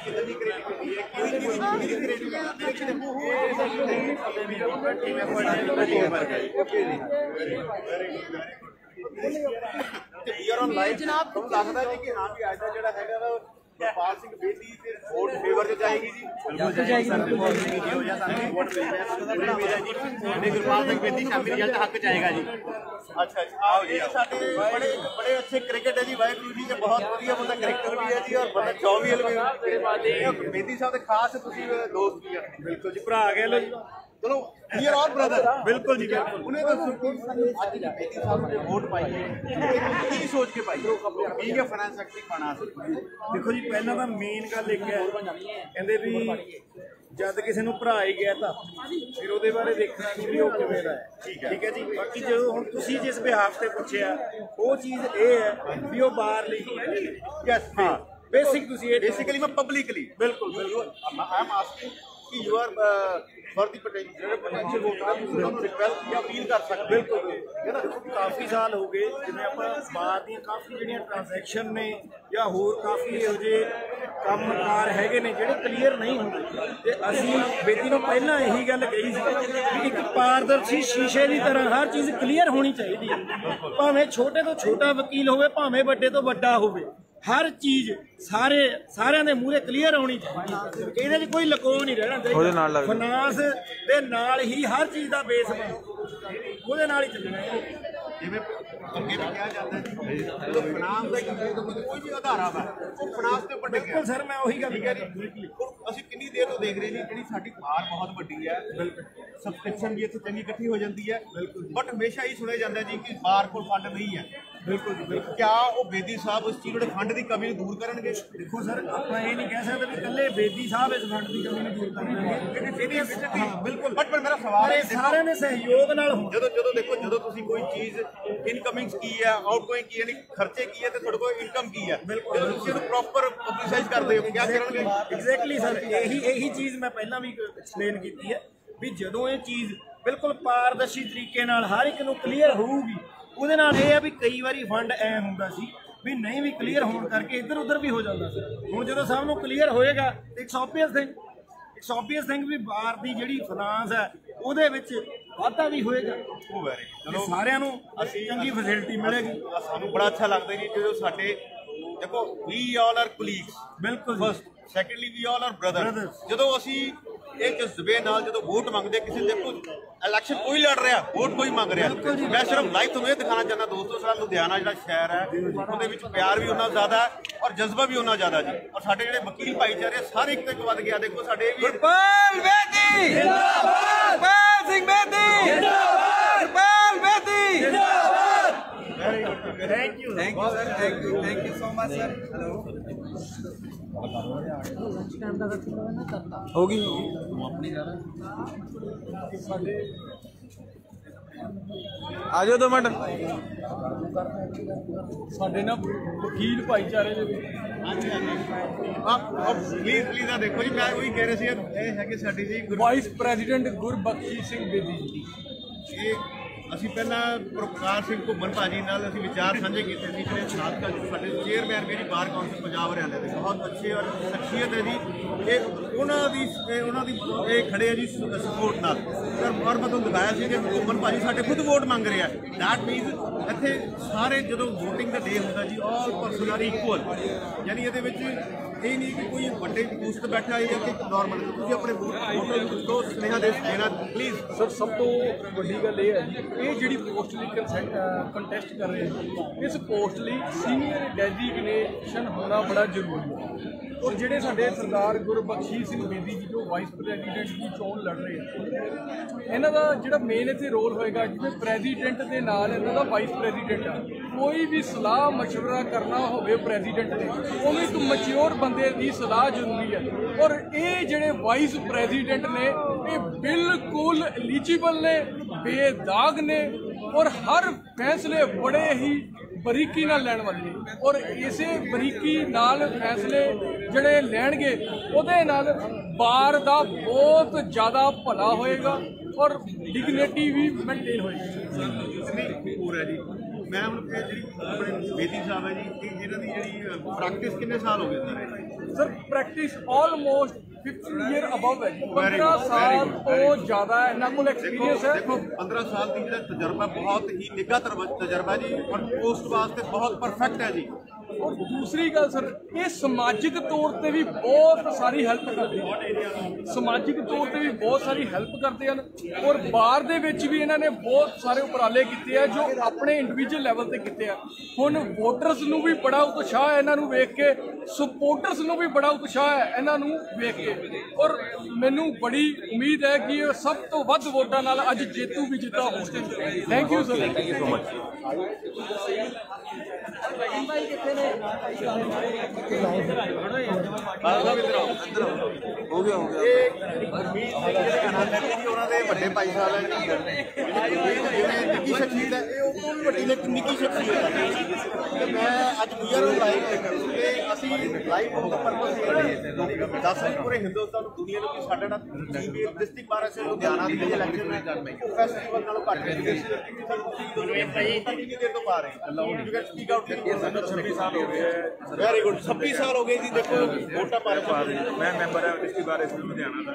ਕਿੰਨੀ ਕ੍ਰੀਏਟੀਵਿਟੀ ਹੈ, ਕਿਹਦੀ ਕ੍ਰੀਏਟੀਵਿਟੀ ਦੇਖੋ ਓਕੇ ਜੀ। ਵੀ ਆਰ ਔਨ ਲਾਈਵ ਜਨਾਬ। ਤੁਹਾਨੂੰ ਲੱਗਦਾ ਜੀ ਕਿ ਹਾਂ ਵੀ ਅੱਜ ਦਾ ਜਿਹੜਾ ਹੈਗਾ ਵਾ ਗੁਰਪਾਲ ਸਿੰਘ ਬੇਦੀ ਤੇ ਵੋਟ ਫੇਵਰ ਚ ਜਾਏਗੀ ਜੀ? ਬਿਲਕੁਲ ਜਾਏਗੀ। ਵੋਟ ਮਿਲ ਗੁਰਪਾਲ ਸਿੰਘ ਬੇਦੀ ਸ਼ਾਮੀ ਰਿਜ਼ਲਟ ਹੱਕ ਚ ਆਏਗਾ ਜੀ। ਅੱਛਾ ਜੀ, ਆਓ ਜੀ। ਸਾਡੇ ਬੜੇ ਅੱਛੇ ਕ੍ਰਿਕਟ ਹੈ ਜੀ, ਵਾਹਿਗੁਰੂ ਜੀ ਦੇ ਬਹੁਤ ਵਧੀਆ ਬੰਦਾ ਕ੍ਰਿਕਟਰ ਵੀ ਹੈ ਜੀ, ਔਰ ਬੰਦਾ ਚੌਵੀਲ ਵੀ। ਬੇਦੀ ਸਾਹਿਬ ਦੇ ਖਾਸ ਤੁਸੀਂ ਦੋਸਤ ਵੀ ਆ। ਬਿਲਕੁਲ ਜੀ, ਭਰਾ ਆ ਗਏ ਲੋ ਜੀ। ਚਲੋ ਵੀ ਆਰ ਆਲ ਬ੍ਰਦਰ। ਬਿਲਕੁਲ ਜੀ, ਬਿਲਕੁਲ। ਉਹਨੇ ਦੱਸੋ ਕਿ ਅੱਜ ਜੀ ਬੇਦੀ ਸਾਹਿਬ ਨੇ ਵੋਟ ਪਾਈ ਹੈ, ਕੀ ਸੋਚ ਕੇ ਪਾਈ ਠੀਕ ਹੈ ਫਾਈਨੈਂਸ ਸੈਕਟਰੀ ਪਾਣਾ ਸੀ? ਦੇਖੋ ਜੀ, ਪਹਿਲਾਂ ਤਾਂ ਮੇਨ ਗੱਲ ਇੱਕ ਹੈ, ਕਹਿੰਦੇ ਵੀ ਜਦ ਕਿਸੇ ਨੂੰ ਭਰਾ ਹੀ ਗਿਆ ਤਾਂ ਫਿਰ ਉਹਦੇ ਬਾਰੇ ਦੇਖਣਾ ਵੀ ਉਹ ਕਿਵੇਂ ਦਾ ਹੈ। ਠੀਕ ਹੈ ਜੀ। ਬਾਕੀ ਜਦੋਂ ਹੁਣ ਤੁਸੀਂ ਜਿਸ ਬਿਹਾਫ ਤੇ ਪੁੱਛਿਆ, ਉਹ ਚੀਜ਼ ਇਹ ਹੈ ਵੀ ਉਹ ਬਾਹਰਲੀ ਯੈਸ ਹਾਂ ਬੇਸਿਕ ਤੁਸੀਂ ਇਹ ਬੇਸਿਕਲੀ ਮੈਂ ਪਬਲਿਕਲੀ ਬਿਲਕੁਲ ਆਈ ਐਮ ਆਸਕਿੰਗ ਕਿ you are for the potential voter ਤੁਸੀਂ ਉਹਨਾਂ ਨੂੰ ਰਿਕਵੈਸਟ ਜਾਂ ਅਪੀਲ ਕਰ ਸਕਦੇ। ਬਿਲਕੁਲ ਕਾਫੀ ਸਾਲ ਹੋ ਗਏ, ਜਿਵੇਂ ਆਪਾਂ ਬਾਹਰ ਦੀਆਂ ਕਾਫੀ ਜਿਹੜੀਆਂ ਟ੍ਰਾਂਜੈਕਸ਼ਨ ਨੇ ਜਾਂ ਹੋਰ ਕਾਫੀ ਇਹੋ ਜਿਹੇ ਕੰਮਕਾਰ ਹੈਗੇ ਨੇ ਜਿਹੜੇ ਕਲੀਅਰ ਨਹੀਂ ਹੁੰਦੇ, ਤੇ ਅਸੀਂ ਬੇਦੀ ਨੂੰ ਪਹਿਲਾਂ ਇਹੀ ਗੱਲ ਕਹੀ ਸੀ ਵੀ ਇੱਕ ਪਾਰਦਰਸ਼ੀ ਸ਼ੀਸ਼ੇ ਦੀ ਤਰ੍ਹਾਂ ਹਰ ਚੀਜ਼ ਕਲੀਅਰ ਹੋਣੀ ਚਾਹੀਦੀ ਹੈ। ਭਾਵੇਂ ਛੋਟੇ ਤੋਂ ਛੋਟਾ ਵਕੀਲ ਹੋਵੇ, ਭਾਵੇਂ ਵੱਡੇ ਤੋਂ ਵੱਡਾ ਹੋਵੇ, ਹਰ ਚੀਜ਼ ਸਾਰਿਆਂ ਦੇ ਮੂਹਰੇ ਕਲੀਅਰ ਹੋਣੀ ਚਾਹੀਦੀ। ਇਹਦੇ 'ਚ ਕੋਈ ਲਕੋ ਨਹੀਂ ਰਹਿਣਾ ਚਾਹੀਦਾ। ਫਾਈਨਾਂਸ ਦੇ ਨਾਲ ਹੀ ਹਰ ਚੀਜ਼ ਦਾ ਬੇਸ ਬਣਦਾ, ਉਹਦੇ ਨਾਲ ਹੀ ਚੱਲਣਾ ਹੈ। ਜਿਵੇਂ ਅੱਗੇ ਵੀ ਕਿਹਾ ਜਾਂਦਾ ਹੈ ਜਦੋਂ ਫਾਈਨਾਂਸ ਦਾ ਕੋਈ ਵੀ ਆਧਾਰਾ ਵਾ ਉਹ ਫਾਈਨਾਂਸ ਦੇ ਉੱਪਰ ਡਿੱਗਿਆ। ਬਿਲਕੁਲ ਸਰ, ਮੈਂ ਉਹੀ ਗੱਲ ਠੀਕ ਹੈ ਜੀ। ਅਸੀਂ ਕਿੰਨੀ ਦੇਰ ਤੋਂ ਦੇਖ ਰਹੇ ਜੀ, ਜਿਹੜੀ ਸਾਡੀ ਬਾਰ ਬਹੁਤ ਵੱਡੀ ਹੈ, ਸਬਸਕ੍ਰਿਪਸ਼ਨ ਵੀ ਇੱਥੇ ਚੰਗੀ ਇਕੱਠੀ ਹੋ ਜਾਂਦੀ ਹੈ, ਬਟ ਹਮੇਸ਼ਾ ਹੀ ਸੁਣਿਆ ਜਾਂਦਾ ਜੀ ਕਿ ਬਾਰ ਕੋਲ ਫੰਡ ਨਹੀਂ ਹੈ। ਬਿਲਕੁਲ ਜੀ, ਬਿਲਕੁਲ। ਕਿਆ ਉਹ ਬੇਦੀ ਸਾਹਿਬ ਉਸ ਚੀਜ਼ ਦੇ ਫੰਡ ਦੀ ਕਮੀ ਨੂੰ ਦੂਰ ਕਰਨਗੇ? ਦੇਖੋ ਸਰ, ਆਪਾਂ ਇਹ ਨਹੀਂ ਕਹਿ ਸਕਦੇ ਵੀ ਇਕੱਲੇ ਬੇਦੀ ਸਾਹਿਬ ਇਸ ਫੰਡ ਦੀ ਕਮੀ ਨੂੰ ਦੂਰ ਕਰਨਗੇ। ਹਾਂ ਬਿਲਕੁਲ, ਬਟ ਮੇਰਾ ਸਵਾਲ ਹੈ ਸਾਰਿਆਂ ਨੇ ਸਹਿਯੋਗ ਨਾਲ ਹੋਣਾ। ਜਦੋਂ ਦੇਖੋ, ਜਦੋਂ ਤੁਸੀਂ ਕੋਈ ਚੀਜ਼ ਇਨਕਮਿੰਗ ਕੀ ਹੈ, ਆਊਟਗੋਇੰਗ ਕੀ ਹੈ, ਯਾਨੀ ਖਰਚੇ ਕੀ ਹੈ ਤੇ ਤੁਹਾਡੇ ਕੋਲ ਇਨਕਮ ਕੀ ਹੈ, ਜਦੋਂ ਤੁਸੀਂ ਇਹਨੂੰ ਪ੍ਰੋਪਰ ਪਬਲਿਸਾਈਜ਼ ਕਰਦੇ ਹੋ, ਕਿਆ ਕਰਨਗੇ? ਐਗਜ਼ੈਕਟਲੀ ਸਰ, ਇਹੀ ਚੀਜ਼ ਮੈਂ ਪਹਿਲਾਂ ਵੀ ਐਕਸਪਲੇਨ ਕੀਤੀ ਹੈ ਵੀ ਜਦੋਂ ਇਹ ਚੀਜ਼ ਬਿਲਕੁਲ ਪਾਰਦਰਸ਼ੀ ਤਰੀਕੇ ਨਾਲ ਹਰ ਇੱਕ ਨੂੰ ਕਲੀਅਰ ਹੋਊਗੀ, ਉਹਦੇ ਨਾਲ ਇਹ ਆ ਵੀ ਕਈ ਵਾਰੀ ਫੰਡ ਐ ਹੁੰਦਾ ਸੀ ਵੀ ਨਹੀਂ ਵੀ ਕਲੀਅਰ ਹੋਣ ਕਰਕੇ ਇੱਧਰ ਉੱਧਰ ਵੀ ਹੋ ਜਾਂਦਾ ਸੀ। ਹੁਣ ਜਦੋਂ ਸਭ ਨੂੰ ਕਲੀਅਰ ਹੋਏਗਾ, ਇਟਸ ਆਬਵੀਅਸ ਥਿੰਗ ਵੀ ਬਾਹਰ ਦੀ ਜਿਹੜੀ ਫਾਈਨਾਂਸ ਹੈ ਉਹਦੇ ਵਿੱਚ ਵਾਧਾ ਵੀ ਹੋਏਗਾ। ਉਹ ਵੈਰੀ ਚਲੋ, ਸਾਰਿਆਂ ਨੂੰ ਅਸੀਂ ਚੰਗੀ ਫੈਸਿਲਿਟੀ ਮਿਲੇਗੀ। ਸਾਨੂੰ ਬੜਾ ਅੱਛਾ ਲੱਗਦਾ ਜੀ ਜਦੋਂ ਸਾਡੇ ਦੇਖੋ ਵੀ ਆਲ ਆਰ ਕੋਲੀਗਸ। ਬਿਲਕੁਲ। First secondly we all are brothers. ਜਦੋਂ ਅਸੀਂ ਇਹ ਜਜ਼ਬੇ ਨਾਲ ਜਦੋਂ ਵੋਟ ਮੰਗਦੇ ਕਿਸੇ, ਦੇਖੋ ਇਲੈਕਸ਼ਨ ਕੋਈ ਲੜ ਰਿਹਾ, ਵੋਟ ਕੋਈ ਮੰਗ ਰਿਹਾ। ਮੈਂ ਸਿਰਫ ਲਾਈਵ ਤੁਹਾਨੂੰ ਇਹ ਦਿਖਾਣਾ ਚਾਹੁੰਦਾ ਦੋਸਤੋ, ਸਾਡਾ ਲੁਧਿਆਣਾ ਜਿਹੜਾ ਸ਼ਹਿਰ ਹੈ ਉਹਦੇ ਵਿੱਚ ਪਿਆਰ ਵੀ ਉਹਨਾਂ ਜ਼ਿਆਦਾ ਹੈ ਔਰ ਜਜ਼ਬਾ ਵੀ ਉਹਨਾਂ ਜ਼ਿਆਦਾ ਜੀ। ਔਰ ਸਾਡੇ ਜਿਹੜੇ ਵਕੀਲ ਭਾਈਚਾਰੇ ਸਾਰੇ ਇੱਕ ਤੋਂ ਇੱਕ ਵੱਧ ਗਿਆ। ਦੇਖੋ ਸਾਡੇ ਵੀ ਗੁਰਪਾਲ ਬੇਦੀ ਜਿੰਦਾਬਾਦ, ਗੁਰਪਾਲ ਸਿੰਘ ਬੇਦੀ ਜਿੰਦਾਬਾਦ, ਗੁਰਪਾਲ ਬੇਦੀ ਜਿੰਦਾਬਾਦ। Very good, thank you sir, thank you so much sir. Hello ਹੋਗੀ ਆ ਜਾਓ 2 ਮਿੰਟ। ਸਾਡੇ ਨਾ ਵਕੀਲ ਭਾਈਚਾਰੇ ਦੇ ਵਿੱਚ ਪਲੀਜ਼ ਆ ਦੇਖੋ ਜੀ, ਮੈਂ ਉਹੀ ਕਹਿ ਰਿਹਾ ਸੀ, ਇਹ ਹੈਗੇ ਸਾਡੀ ਜੀ ਵਾਈਸ ਪ੍ਰੈਜ਼ੀਡੈਂਟ ਗੁਰਬਖਸ਼ੀ ਸਿੰਘ ਬੇਦੀ ਜੀ। ਇਹ ਅਸੀਂ ਪਹਿਲਾਂ ਪ੍ਰਕਾਰ ਸਿੰਘ ਘੁੰਮਣ ਭਾਜੀ ਨਾਲ ਅਸੀਂ ਵਿਚਾਰ ਸਾਂਝੇ ਕੀਤੇ ਸੀ। ਜਿਹੜੇ ਸਾਬਕਾ ਸਾਡੇ ਚੇਅਰਮੈਨ ਵੀ ਜੀ ਬਾਰ ਕੌਂਸਲ ਪੰਜਾਬ ਹਰਿਆਣਾ ਦੇ ਬਹੁਤ ਅੱਛੇ ਔਰ ਸ਼ਖਸੀਅਤ ਹੈ ਜੀ। ਇਹ ਉਹਨਾਂ ਦੀ ਇਹ ਖੜੇ ਆ ਜੀ ਸਪੋਰਟ ਨਾਲ। ਔਰ ਮੈਂ ਤੁਹਾਨੂੰ ਦਿਖਾਇਆ ਸੀ ਕਿ ਘੁੰਮਣ ਭਾਜੀ ਸਾਡੇ ਖੁਦ ਵੋਟ ਮੰਗ ਰਹੇ ਆ। ਦੈਟ ਮੀਨਸ ਇੱਥੇ ਸਾਰੇ ਜਦੋਂ ਵੋਟਿੰਗ ਦਾ ਡੇ ਹੁੰਦਾ ਜੀ, ਆਲ ਪਰਸਨ ਆਰ ਇਕੁਅਲ। ਯਾਨੀ ਇਹਦੇ ਵਿੱਚ ਇਹ ਨਹੀਂ ਕਿ ਕੋਈ ਵੱਡੇ ਪੋਸਟ ਤੇ ਬੈਠਾ ਹੈ ਜਾਂ ਕਿ ਨਾਰਮਲ। ਤੁਸੀਂ ਆਪਣੇ ਵੋਟਰ ਨੂੰ ਸੁਨੇਹਾ ਦੇਣਾ ਪਲੀਜ਼। ਸਰ, ਸਭ ਤੋਂ ਵੱਡੀ ਗੱਲ ਇਹ ਹੈ ਜੀ ਇਹ ਜਿਹੜੀ ਪੋਸਟ ਲਈ ਕੰਟੈਸਟ ਕਰ ਰਹੇ ਹਨ, ਇਸ ਪੋਸਟ ਲਈ ਸੀਨੀਅਰ ਡੈਜ਼ਿਗਨੇਸ਼ਨ ਹੋਣਾ ਬੜਾ ਜ਼ਰੂਰੀ ਹੈ। ਔਰ ਜਿਹੜੇ ਸਾਡੇ ਸਰਦਾਰ ਗੁਰਬਖਸ਼ੀਸ਼ ਸਿੰਘ ਬੇਦੀ ਜੀ ਜੋ ਵਾਈਸ ਪ੍ਰੈਜ਼ੀਡੈਂਟ ਦੀ ਚੋਣ ਲੜ ਰਹੇ ਹਨ, ਇਹਨਾਂ ਦਾ ਜਿਹੜਾ ਮੇਨ ਇੱਥੇ ਰੋਲ ਹੋਏਗਾ, ਜਿਵੇਂ ਪ੍ਰੈਜ਼ੀਡੈਂਟ ਦੇ ਨਾਲ ਇਹਨਾਂ ਦਾ ਵਾਈਸ ਪ੍ਰੈਜ਼ੀਡੈਂਟ ਆ, ਕੋਈ ਵੀ ਸਲਾਹ ਮਸ਼ਵਰਾ ਕਰਨਾ ਹੋਵੇ ਪ੍ਰੈਜ਼ੀਡੈਂਟ ਨੇ, ਉਹ ਵੀ ਇੱਕ ਮੈਚਿਓਰ ਬੰਦੇ ਦੀ ਸਲਾਹ ਜ਼ਰੂਰੀ ਹੈ। ਔਰ ਇਹ ਜਿਹੜੇ ਵਾਈਸ ਪ੍ਰੈਜ਼ੀਡੈਂਟ ਨੇ ਇਹ ਬਿਲਕੁਲ ਐਲੀਜੀਬਲ ਨੇ, ਬੇਦਾਗ ਨੇ ਔਰ ਹਰ ਫੈਸਲੇ ਬੜੇ ਹੀ ਬਰੀਕੀ ਨਾਲ ਲੈਣ ਵਾਲੇ ਨੇ। ਔਰ ਇਸੇ ਬਰੀਕੀ ਨਾਲ ਫੈਸਲੇ ਜਿਹੜੇ ਲੈਣਗੇ ਉਹਦੇ ਨਾਲ ਬਾਰ ਦਾ ਬਹੁਤ ਜ਼ਿਆਦਾ ਭਲਾ ਹੋਏਗਾ ਔਰ ਡਿਗਨਿਟੀ ਵੀ ਮੇਨਟੇਨ ਹੋਏਗੀ। ਪੂਰਾ ਜੀ ਮੈਂ ਹੁਣ ਜਿਹੜੀ ਆਪਣੇ ਬੇਦੀ ਸਾਹਿਬ ਹੈ ਜੀ, ਜਿਹਨਾਂ ਦੀ ਜਿਹੜੀ ਪ੍ਰੈਕਟਿਸ ਕਿੰਨੇ ਸਾਲ ਹੋ ਗਏ sir? Practice almost 15 year above ਹੈ ਜੀ, 15 ਸਾਲ ਤੋਂ ਜ਼ਿਆਦਾ ਇਹਨਾਂ ਕੋਲ ਐਕਸਪੀਰੀਅੰਸ ਹੈ। ਦੇਖੋ 15 ਸਾਲ ਦੀ ਜਿਹੜਾ ਤਜਰਬਾ ਬਹੁਤ ਹੀ ਨਿੱਘਾ ਤਜਰਬਾ ਜੀ, ਔਰ ਪੋਸਟ ਵਾਸਤੇ ਬਹੁਤ ਪਰਫੈਕਟ ਹੈ ਜੀ। ਔਰ ਦੂਸਰੀ ਗੱਲ ਸਰ, ਇਹ ਸਮਾਜਿਕ ਤੌਰ ਤੇ ਵੀ ਬਹੁਤ ਸਾਰੀ ਹੈਲਪ ਕਰਦੇ ਹਨ, ਸਮਾਜਿਕ ਤੌਰ ਤੇ ਵੀ ਬਹੁਤ ਸਾਰੀ ਹੈਲਪ ਕਰਦੇ ਹਨ। ਔਰ ਬਾਹਰ ਦੇ ਵਿੱਚ ਵੀ ਇਹਨਾਂ ਨੇ ਬਹੁਤ ਸਾਰੇ ਉਪਰਾਲੇ ਕੀਤੇ ਆ ਜੋ ਆਪਣੇ ਇੰਡੀਵਿਜੂਅਲ ਲੈਵਲ ਤੇ ਕੀਤੇ ਆ। ਹੁਣ ਵੋਟਰਸ ਨੂੰ ਵੀ ਬੜਾ ਉਤਸ਼ਾਹ ਹੈ ਇਹਨਾਂ ਨੂੰ ਵੇਖ ਕੇ, ਸਪੋਰਟਰਸ ਨੂੰ ਵੀ ਬੜਾ ਉਤਸ਼ਾਹ ਹੈ ਇਹਨਾਂ ਨੂੰ ਵੇਖ ਕੇ। ਔਰ ਮੈਨੂੰ ਬੜੀ ਉਮੀਦ ਹੈ ਕਿ ਇਹ ਸਭ ਤੋਂ ਵੱਧ ਵੋਟਾਂ ਨਾਲ ਅੱਜ ਜੇਤੂ ਵੀ ਜਿੱਤਾ ਹੋਣਗੇ। Thank you sir. Thank you so much. ਹੋ ਗਿਆ ਇਹ ਗੁਰਮੀਤ ਸਿੰਘ ਜਿਹੜੇ ਆਨੰਦ ਹੈ ਜੀ, ਉਹਨਾਂ ਦੇ ਵੱਡੇ ਭਾਈ ਸਾਹਿਬ ਹੈ ਜੀ, ਨਿੱਕੀ ਸ਼ਖਸੀਅਤ ਹੈ, ਇਹ ਉਹ ਤੋਂ ਵੀ ਵੱਡੀ ਨਿੱਕੀ ਸ਼ਖਸੀਅਤ ਹੈ। ਤੇ ਮੈਂ ਅੱਜ ਵੀਆਰ ਨੂੰ ਲਾਈਵ ਤੇ ਅਸੀਂ ਲਾਈਵ ਹੋਣ ਦਾ ਪਰਪਸ ਇਹ ਦੱਸ ਰਹੇ ਪੂਰੇ ਹਿੰਦੁਸਤਾਨ ਨੂੰ, ਦੁਨੀਆ ਨੂੰ ਕਿ ਸਾਡਾ ਨਾ ਡਿਸਟ੍ਰਿਕਟ ਬਾਰ ਐਸੇ ਲੁਧਿਆਣਾ ਦੀ ਜਿਹੜੀ ਇਲੈਕਸ਼ਨ ਹੈ ਉਹ ਫੈਸਟੀਵਲ ਨਾਲੋਂ ਘੱਟ ਰਹੀ ਹੈ। ਕਿੰਨੀ ਦੇਰ ਤੋਂ ਪਾ ਰਹੇ ਯੂ ਕੈਨ ਸਪੀਕ ਆਊਟ। 26 ਸਾਲ ਹੋ ਗਏ। Very good. 26 ਸਾਲ ਹੋ ਗਏ ਜੀ। ਦੇਖੋ ਵੋਟਾਂ ਪਾ ਰਹੇ, ਮੈਂ ਮੈਂਬਰ ਹਾਂ ਡਿਸਟ੍ਰਿਕਟ ਬਾਰ ਐਸੋਸੀਏਸ਼ਨ ਲੁਧਿਆਣਾ ਦਾ।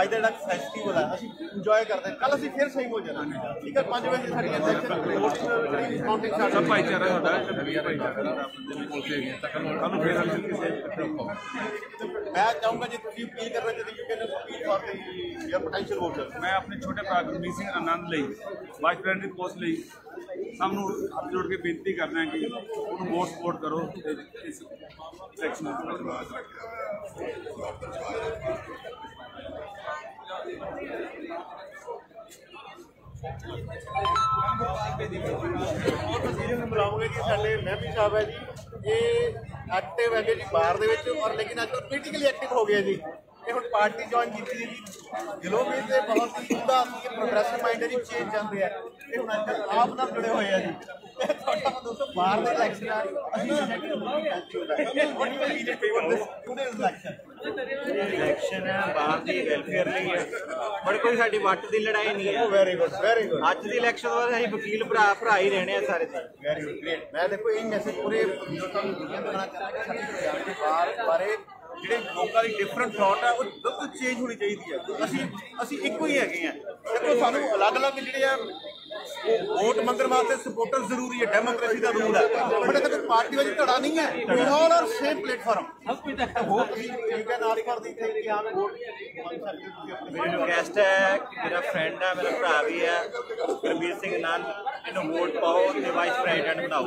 ਅੱਜ ਦਾ ਜਿਹੜਾ ਫੈਸਟੀਵਲ ਹੈ ਅਸੀਂ ਇੰਜੋਏ ਕਰਦੇ ਹਾਂ। ਕੱਲ ਅਸੀਂ ਫਿਰ ਸਹੀ ਹੋ ਜਾਣਾ, ਠੀਕ ਹੈ। 5 ਵਜੇ ਸਾਡੀ ਕਾਊਂਟਿੰਗ ਸਭ ਭਾਈਚਾਰਾ ਸਾਡਾ ਭਾਈਚਾਰਾ ਸਾਨੂੰ ਫਿਰ ਮੈਂ ਚਾਹੂੰਗਾ ਜੇ ਤੁਸੀਂ ਅਪੀਲ ਕਰਨਾ ਚਾਹੁੰਦੇ you can appeal for the your potential voter. ਮੈਂ ਆਪਣੇ ਛੋਟੇ ਭਰਾ ਗੁਰਮੀਤ ਸਿੰਘ ਆਨੰਦ ਲਈ ਵਾਈਸ ਪ੍ਰੈਜ਼ੀਡੈਂਟ ਦੀ ਪੋਸਟ ਲਈ ਸਭ ਨੂੰ ਹੱਥ ਜੋੜ ਕੇ ਬੇਨਤੀ ਕਰਨਾ ਹੈ ਕਿ ਉਹਨੂੰ ਵੋਟ ਸਪੋਰਟ ਕਰੋ ਤੇ ਇਸ ਇਲੈਕਸ਼ਨ ਨੂੰ। ਬੁਲਾਉਂਗੇ ਜੀ ਸਾਡੇ ਮਹਿਮੀ ਸਾਹਿਬ ਹੈ ਜੀ, ਇਹ ਐਕਟਿਵ ਹੈਗੇ ਜੀ ਬਾਹਰ ਦੇ ਵਿੱਚ, ਔਰ ਲੇਕਿਨ ਅੱਜ ਕੱਲ੍ਹ ਪੋਲੀਟੀਕਲੀ ਐਕਟਿਵ ਹੋ ਗਏ ਜੀ। ਇਹ ਹੁਣ ਪਾਰਟੀ ਜੁਆਇਨ ਕੀਤੀ ਹੈ ਜੀ, ਦਿਲੋਂ ਵੀ ਤੇ ਬਹੁਤ ਹੀ ਉਹਦਾ ਪ੍ਰੋਗਰੈਸਿਵ ਮਾਈਂਡ ਹੈ ਜੀ, ਚੇਂਜ ਜਾਂਦੇ ਆ। ਇਹ ਹੁਣ ਅੱਜ ਕੱਲ੍ਹ ਆਪ ਨਾਲ ਜੁੜੇ ਹੋਏ ਆ ਜੀ। ਤੁਹਾਡਾ ਦੋਸਤੋ ਬਾਹਰ ਦੇ ਇਲੈਕਸ਼ਨ ਆ, ਅਸੀਂ ਇਲੈਕਸ਼ਨ ਹੈ ਬਾਹਰ ਦੀ ਵੈਲਫੇਅਰ ਲਈ ਹੈ, ਬਟ ਕੋਈ ਸਾਡੀ ਵੱਟ ਦੀ ਲੜਾਈ ਨਹੀਂ ਹੈ। Very good, very good. ਅੱਜ ਦੀ ਇਲੈਕਸ਼ਨ ਤੋਂ ਬਾਅਦ ਅਸੀਂ ਵਕੀਲ ਭਰਾ ਹੀ ਰਹਿਣੇ ਆ ਸਾਰੇ। Very good, great. ਮੈਂ ਦੇਖੋ ਇਹ ਮੈਸੇਜ ਪੂਰੇ ਲੋਕਾਂ ਨੂੰ ਦੁਨੀਆ ਦੇਣਾ ਚਾਹੁੰਦਾ ਕਿ ਸਾਡੇ ਪੰਜਾਬ ਦੇ ਬਾਹਰ ਬਾਰੇ ਜਿਹੜੇ ਲੋਕਾਂ ਦੀ ਡਿਫਰੈਂਟ ਥਾਟ ਹੈ ਉਹ ਬਿਲਕੁਲ ਚੇਂਜ ਹੋਣੀ ਚਾਹੀਦੀ ਹੈ। ਅਸੀਂ ਇੱਕੋ ਹੀ ਹੈਗੇ ਆ। ਦੇਖੋ ਸਾਨੂੰ ਅਲੱਗ-ਅਲੱਗ ਜਿਹੜੇ ਆ ਵੋਟ ਮੰਗਣ ਵਾਸਤੇ ਸਪੋਰਟਰ ਜ਼ਰੂਰੀ ਹੈ, ਡੈਮੋਕ੍ਰੇਸੀ ਦਾ ਰੂਲ ਹੈ, ਬਟ ਇੱਥੇ ਕੋਈ ਪਾਰਟੀ ਵਿੱਚ ਧੜਾ ਨਹੀਂ ਹੈ। We all are same platform. Vote ਠੀਕ ਹੈ ਨਾਲ ਹੀ ਕਰਦੀ ਕਿ ਆਪ ਵੋਟ ਮੰਗ ਸਕਦੇ ਤੁਸੀਂ ਆਪਣੇ। ਮੇਰੀ ਰਿਕੁਐਸਟ ਹੈ ਕਿ ਮੇਰਾ ਫਰੈਂਡ ਹੈ, ਮੇਰਾ ਭਰਾ ਵੀ ਹੈ ਗੁਰਮੀਤ ਸਿੰਘ ਆਨੰਦ, ਇਹਨੂੰ ਵੋਟ ਪਾਓ ਤੇ ਵਾਈਸ ਪ੍ਰੈਜ਼ੀਡੈਂਟ ਬਣਾਓ।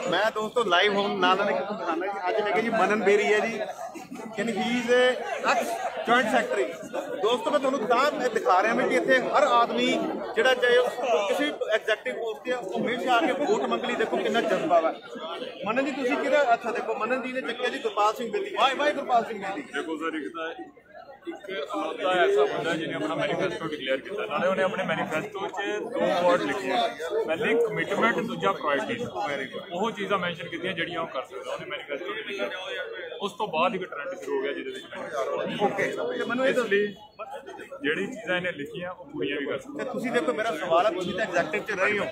ਮੈਂ ਦੋਸਤੋ ਲਾਈਵ ਹੋਣ ਨਾਲ ਦਿਖਾਣਾ ਜੀ। ਅੱਜ ਹੈਗੇ ਜੀ ਮਨਨ ਬੇਰੀ ਹੈ ਜੀ, ਯਾਨੀ he is ex joint secretary. ਦੋਸਤੋ ਮੈਂ ਤੁਹਾਨੂੰ ਤਾਂ ਦਿਖਾ ਰਿਹਾ ਮੈਂ ਕਿ ਇੱਥੇ ਹਰ ਆਦਮੀ ਜਿਹੜਾ ਚਾਹੇ ਕਿਸੇ ਵੀ ਐਗਜ਼ੈਕਟਿਵ ਪੋਸਟ ਤੇ ਉਹ ਹਮੇਸ਼ਾ ਆ ਕੇ ਵੋਟ ਮੰਗ ਲਈ। ਦੇਖੋ ਕਿੰਨਾ ਜਜ਼ਬਾ ਵਾ। ਮਨਨ ਜੀ ਤੁਸੀਂ ਕਿਹਦਾ ਅੱਛਾ ਦੇਖੋ ਮਨਨ ਜੀ ਨੇ ਚੱਕਿਆ ਜੀ ਗੁਰਪਾਲ ਸਿੰਘ ਬੇਦੀ। ਵਾਹ ਗੁਰਪਾਲ ਸਿੰਘ ਬੇਦੀ। ਦੇਖੋ ਸਰ ਇੱਕ ਅਲੱਗਾ ਐਸਾ ਬੰਦਾ ਜਿਹਨੇ ਆਪਣਾ ਮੈਨੀਫੈਸਟੋ ਡਿਕਲੇਅਰ ਕੀਤਾ, ਨਾਲੇ ਉਹਨੇ ਆਪਣੇ ਮੈਨੀਫੈਸਟੋ 'ਚ 2 ਵਰਡ ਲਿਖੇ, ਪਹਿਲੀ ਕਮਿਟਮੈਂਟ, ਦੂਜਾ ਪ੍ਰਾਇੋਰਟੀ। ਉਹ ਚੀਜ਼ਾਂ ਮੈਂਸ਼ਨ ਕੀਤੀਆਂ ਜਿਹੜੀਆਂ ਉਹ ਕਰ ਸਕਦਾ ਉਹਨੇ ਮੈਨੀਫੈਸਟੋ 'ਚ ਲਿਖਿਆ। ਉਸ ਤੋਂ ਬਾਅਦ ਇੱਕ ਟ੍ਰੈਂਡ ਸ਼ੁਰੂ ਹੋ ਗਿਆ ਜਿਹਦੇ ਵਿੱਚ ਓਕੇ ਮੈਨੂੰ ਇਹ ਲਈ ਜਿਹੜੀ ਚੀਜ਼ਾਂ ਇਹਨੇ ਲਿਖੀਆਂ ਉਹ ਪੂਰੀਆਂ ਵੀ ਕਰ ਸਕਦਾ। ਤੁਸੀਂ ਦੇਖੋ ਮੇਰਾ ਸਵਾਲ ਹੈ, ਤੁਸੀਂ ਤਾਂ ਐਗਜ਼ੈਕਟਿਵ 'ਚ ਰਹੇ ਹੋ।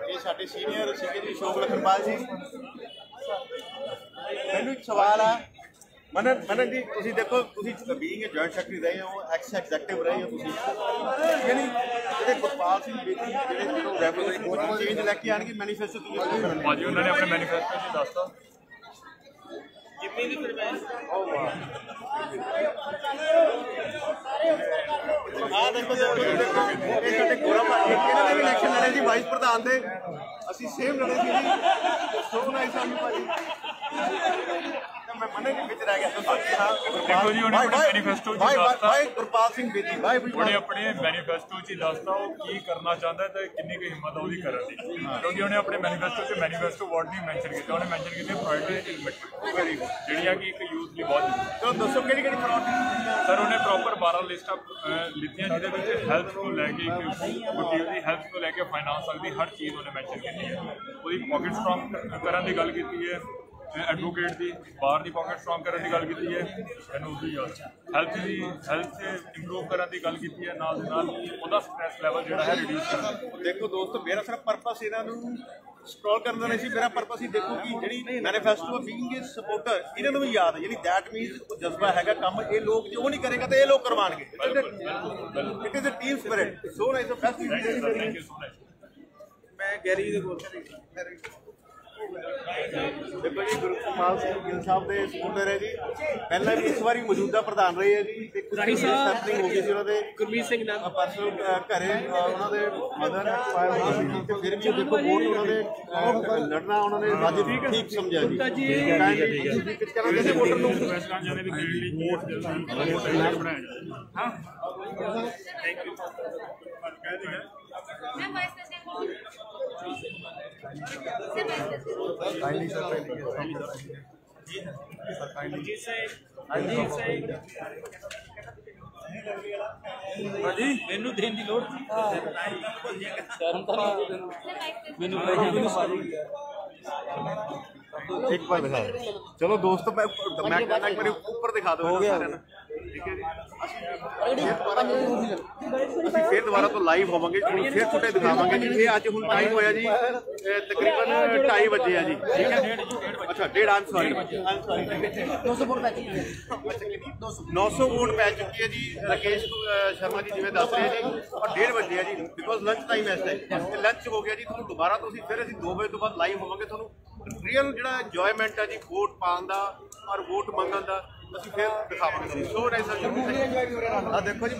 ਇਹ ਸਾਡੇ ਸੀਨੀਅਰ ਸੀਗੇ ਜੀ ਅਸ਼ੋਕ ਲਖਨਪਾਲ ਜੀ। ਮੈਨੂੰ ਇੱਕ ਸਵਾਲ ਆ, ਮਨਨ ਜੀ ਤੁਸੀਂ ਦੇਖੋ, ਤੁਸੀਂ ਬੀਇੰਗ ਅ ਜੁਆਇੰਟ ਸੈਕਟਰੀ ਰਹੇ ਹੋ, ਐਕਸ ਐਗਜ਼ੈਕਟਿਵ ਰਹੇ ਹੋ ਤੁਸੀਂ, ਯਾਨੀ ਜਿਹੜੇ ਗੁਰਪਾਲ ਸਿੰਘ ਬੇਦੀ ਜਿਹੜੇ ਰੈਗੂਲਰ ਚੇਂਜ ਲੈ ਕੇ ਆਣਗੇ ਮੈਨੀਫੈਸਟੋ ਤੋਂ ਭਾਜੀ ਉਹਨਾਂ ਨੇ ਆਪਣੇ ਮੈਨੀਫੈਸਟੋ 'ਚ ਦੱਸਤਾ। ਜਿੰਮੀ ਦੀ ਫਰਮਾਇਸ਼ ਆ ਦੇਖੋ ਇਹ ਸਾਡੇ ਗੌਰਵ ਭਾਜੀ ਇਹਨਾਂ ਨੇ ਵੀ ਇਲੈਕਸ਼ਨ ਲੜੇ ਸੀ ਵਾਈਸ ਪ੍ਰਧਾਨ ਦੇ, ਅਸੀਂ ਸੇਮ ਲੜੇ ਸੀ ਜੀ। ਸੋ ਨਾਈਸ ਸਾਨੂੰ ਭਾਜੀ, ਮੈਂ ਮਨੇ ਦੇ ਵਿੱਚ ਰਹਿ ਗਿਆ। ਦੇਖੋ ਜੀ ਉਹਨੇ ਆਪਣੇ ਮੈਨੀਫੈਸਟੋ 'ਚ ਦੱਸਤਾ, ਗੁਰਪਾਲ ਸਿੰਘ ਬੇਦੀ ਉਹਨੇ ਆਪਣੇ ਮੈਨੀਫੈਸਟੋ 'ਚ ਦੱਸਦਾ ਉਹ ਕੀ ਕਰਨਾ ਚਾਹੁੰਦਾ ਤੇ ਕਿੰਨੀ ਕੁ ਹਿੰਮਤ ਆ ਉਹਦੀ ਕਰਨ ਦੀ, ਕਿਉਂਕਿ ਉਹਨੇ ਆਪਣੇ ਮੈਨੀਫੈਸਟੋ ਵਰਡ ਨਹੀਂ ਮੈਂਸ਼ਨ ਕੀਤਾ, ਉਹਨੇ ਮੈਂਸ਼ਨ ਕੀਤੇ ਪ੍ਰਾਇੋਰਟੀ ਇਨਵੈਸਟਮੈਂਟ ਜਿਹੜੀ ਆ ਕਿ ਇੱਕ ਯੂਥ ਲਈ ਬਹੁਤ ਜ਼ਰੂਰੀ ਹੈ। ਚਲੋ ਦੱਸੋ ਕਿਹੜੀ ਪ੍ਰਾਇੋਰਟੀ ਸਰ ਉਹਨੇ ਪ੍ਰੋਪਰ 12 ਲਿਸਟਾਂ ਲਿੱਤੀਆਂ ਜਿਹਦੇ ਵਿੱਚ ਹੈਲਥ ਤੋਂ ਲੈ ਕੇ ਗੁੱਡੀ ਦੀ ਹੈਲਥ ਤੋਂ ਲੈ ਕੇ ਫਾਈਨਾਂਸ ਤੱਕ ਦੀ ਹਰ ਚੀਜ਼ ਉਹਨੇ ਮੈਂਸ਼ਨ ਕੀਤੀ ਹੈ। ਉਹਦੀ ਪਾਕਟ ਸਟਰੋਂਗ ਕਰਨ ਦੀ ਗੱਲ ਕੀਤੀ ਹੈ, ਐਡਵੋਕੇਟ ਦੀ ਬਾਹਰ ਦੀ ਪਾਕਟ ਸਟਰੋਂਗ ਕਰਨ ਦੀ ਗੱਲ ਕੀਤੀ ਹੈ, ਮੈਨੂੰ ਉਹਦੀ ਯਾਦ ਹੈਲਥ ਇੰਪਰੂਵ ਕਰਨ ਦੀ ਗੱਲ ਕੀਤੀ ਹੈ, ਨਾਲ ਦੇ ਨਾਲ ਉਹਦਾ ਸਟ੍ਰੈਸ ਲੈਵਲ ਜਿਹੜਾ ਹੈ ਰਿਡਿਊਸ ਕਰਨਾ। ਦੇਖੋ ਦੋਸਤੋ, ਮੇਰਾ ਸਿਰਫ ਪਰਪਸ ਇਹਨਾਂ ਨੂੰ ਸਕਰੋਲ ਕਰਨ ਦਾ ਨਹੀਂ ਸੀ, ਮੇਰਾ ਪਰਪਸ ਹੀ ਦੇਖੋ ਕਿ ਜਿਹੜੀ ਮੈਨੀਫੈਸਟੋ ਬੀਇੰਗ ਏ ਸਪੋਰਟਰ ਇਹਨਾਂ ਨੂੰ ਵੀ ਯਾਦ ਹੈ, ਜਿਹੜੀ ਦੈਟ ਮੀਨਸ ਉਹ ਜਜ਼ਬਾ ਹੈਗਾ ਕੰਮ ਇਹ ਲੋਕ ਜੋ ਨਹੀਂ ਕਰੇਗਾ ਤੇ ਇਹ ਲੋਕ ਕਰਵਾਉਣਗੇ। It is a team spirit. So nice of best. Thank you so much. ਮੈਂ ਗੈਰੀ ਦੇ ਕੋਲ ਦੇਖੋ ਜੀ, ਗੁਰਪਾਲ ਸਿੰਘ ਗਿੱਲ ਸਾਹਿਬ ਦੇ ਸਪੋਰਟਰ ਹੈ ਜੀ, ਪਹਿਲਾਂ ਵੀ ਇਸ ਵਾਰੀ ਮੌਜੂਦਾ ਪ੍ਰਧਾਨ ਰਹੇ ਹੈ ਜੀ, ਤੇ ਕੁਝ ਸੈਪਲਿੰਗ ਹੋ ਗਈ ਸੀ ਉਹਨਾਂ ਦੇ ਗੁਰਮੀਤ ਸਿੰਘ ਨਾਲ ਪਰਸਨਲ ਘਰੇ ਉਹਨਾਂ ਦੇ ਮਦਰ ਐਕਸਪਾਇਰ ਹੋ ਗਈ ਸੀ, ਤੇ ਫਿਰ ਵੀ ਦੇਖੋ ਵੋਟ ਉਹਨਾਂ ਦੇ ਲੜਨਾ ਉਹਨਾਂ ਨੇ ਅੱਜ ਠੀਕ ਸਮਝਿਆ ਜੀ। ਕਿਸ ਤਰ੍ਹਾਂ ਦੇ ਵੋਟਰ ਨੂੰ ਵੈਸਟਰਨ ਜਾਣੇ ਦੀ ਦੇਣ ਲਈ ਵੋਟ ਜਲਦੀ ਬਣਾਇਆ ਜਾਵੇ। ਹਾਂ ਥੈਂਕ ਯੂ। ਕਹਿ ਦੇਗਾ मैं वाइस प्रेसिडेंट ਹਾਂਜੀ ਮੈਨੂੰ ਦੇਣ ਦੀ ਲੋੜ ਸੀ ਸ਼ਰਮ ਤਾਂ ਨਹੀਂ ਮੈਨੂੰ एक बार दिखा दो। चलो दोस्तों, मैं कहना एक बार ऊपर दिखा दो सारे ना, ठीक है जी। ਅਸੀਂ ਫਿਰ ਦੁਬਾਰਾ ਤੋਂ ਲਾਈਵ ਹੋਵਾਂਗੇ, ਤੁਹਾਨੂੰ ਫਿਰ ਛੋਟੇ ਦਿਖਾਵਾਂਗੇ ਜੀ। ਇਹ ਅੱਜ ਹੁਣ ਟਾਈਮ ਹੋਇਆ ਜੀ ਤਕਰੀਬਨ 2:30 ਵਜੇ ਆ ਜੀ, ਠੀਕ ਹੈ। ਅੱਛਾ 1:30, ਆਮ ਸੌਰੀ 900 ਵੋਟ ਪੈ ਚੁੱਕੀ ਹੈ ਜੀ। ਰਾਕੇਸ਼ ਸ਼ਰਮਾ ਜੀ ਜਿਵੇਂ ਦੱਸ ਰਹੇ ਜੀ, ਔਰ 1:30 ਵਜੇ ਆ ਜੀ, ਬਿਕੋਜ਼ ਲੰਚ ਟਾਈਮ ਇਸ ਟਾਈਮ ਤੇ ਲੰਚ ਹੋ ਗਿਆ ਜੀ। ਤੁਹਾਨੂੰ ਦੁਬਾਰਾ ਤੋਂ ਫਿਰ ਅਸੀਂ 2 ਵਜੇ ਤੋਂ ਬਾਅਦ ਲਾਈਵ ਹੋਵਾਂਗੇ, ਤੁਹਾਨੂੰ ਰੀਅਲ ਜਿਹੜਾ ਇੰਜੋਇਮੈਂਟ ਹੈ ਜੀ ਵੋਟ ਪਾਉਣ ਦਾ ਔਰ ਵੋਟ ਮੰਗਣ ਦਾ ਅਸੀਂ ਫਿਰ ਦਿਖਾਵਾਂਗੇ। ਸੋ ਨਾਈਸ ਆ ਦੇਖੋ ਜੀ।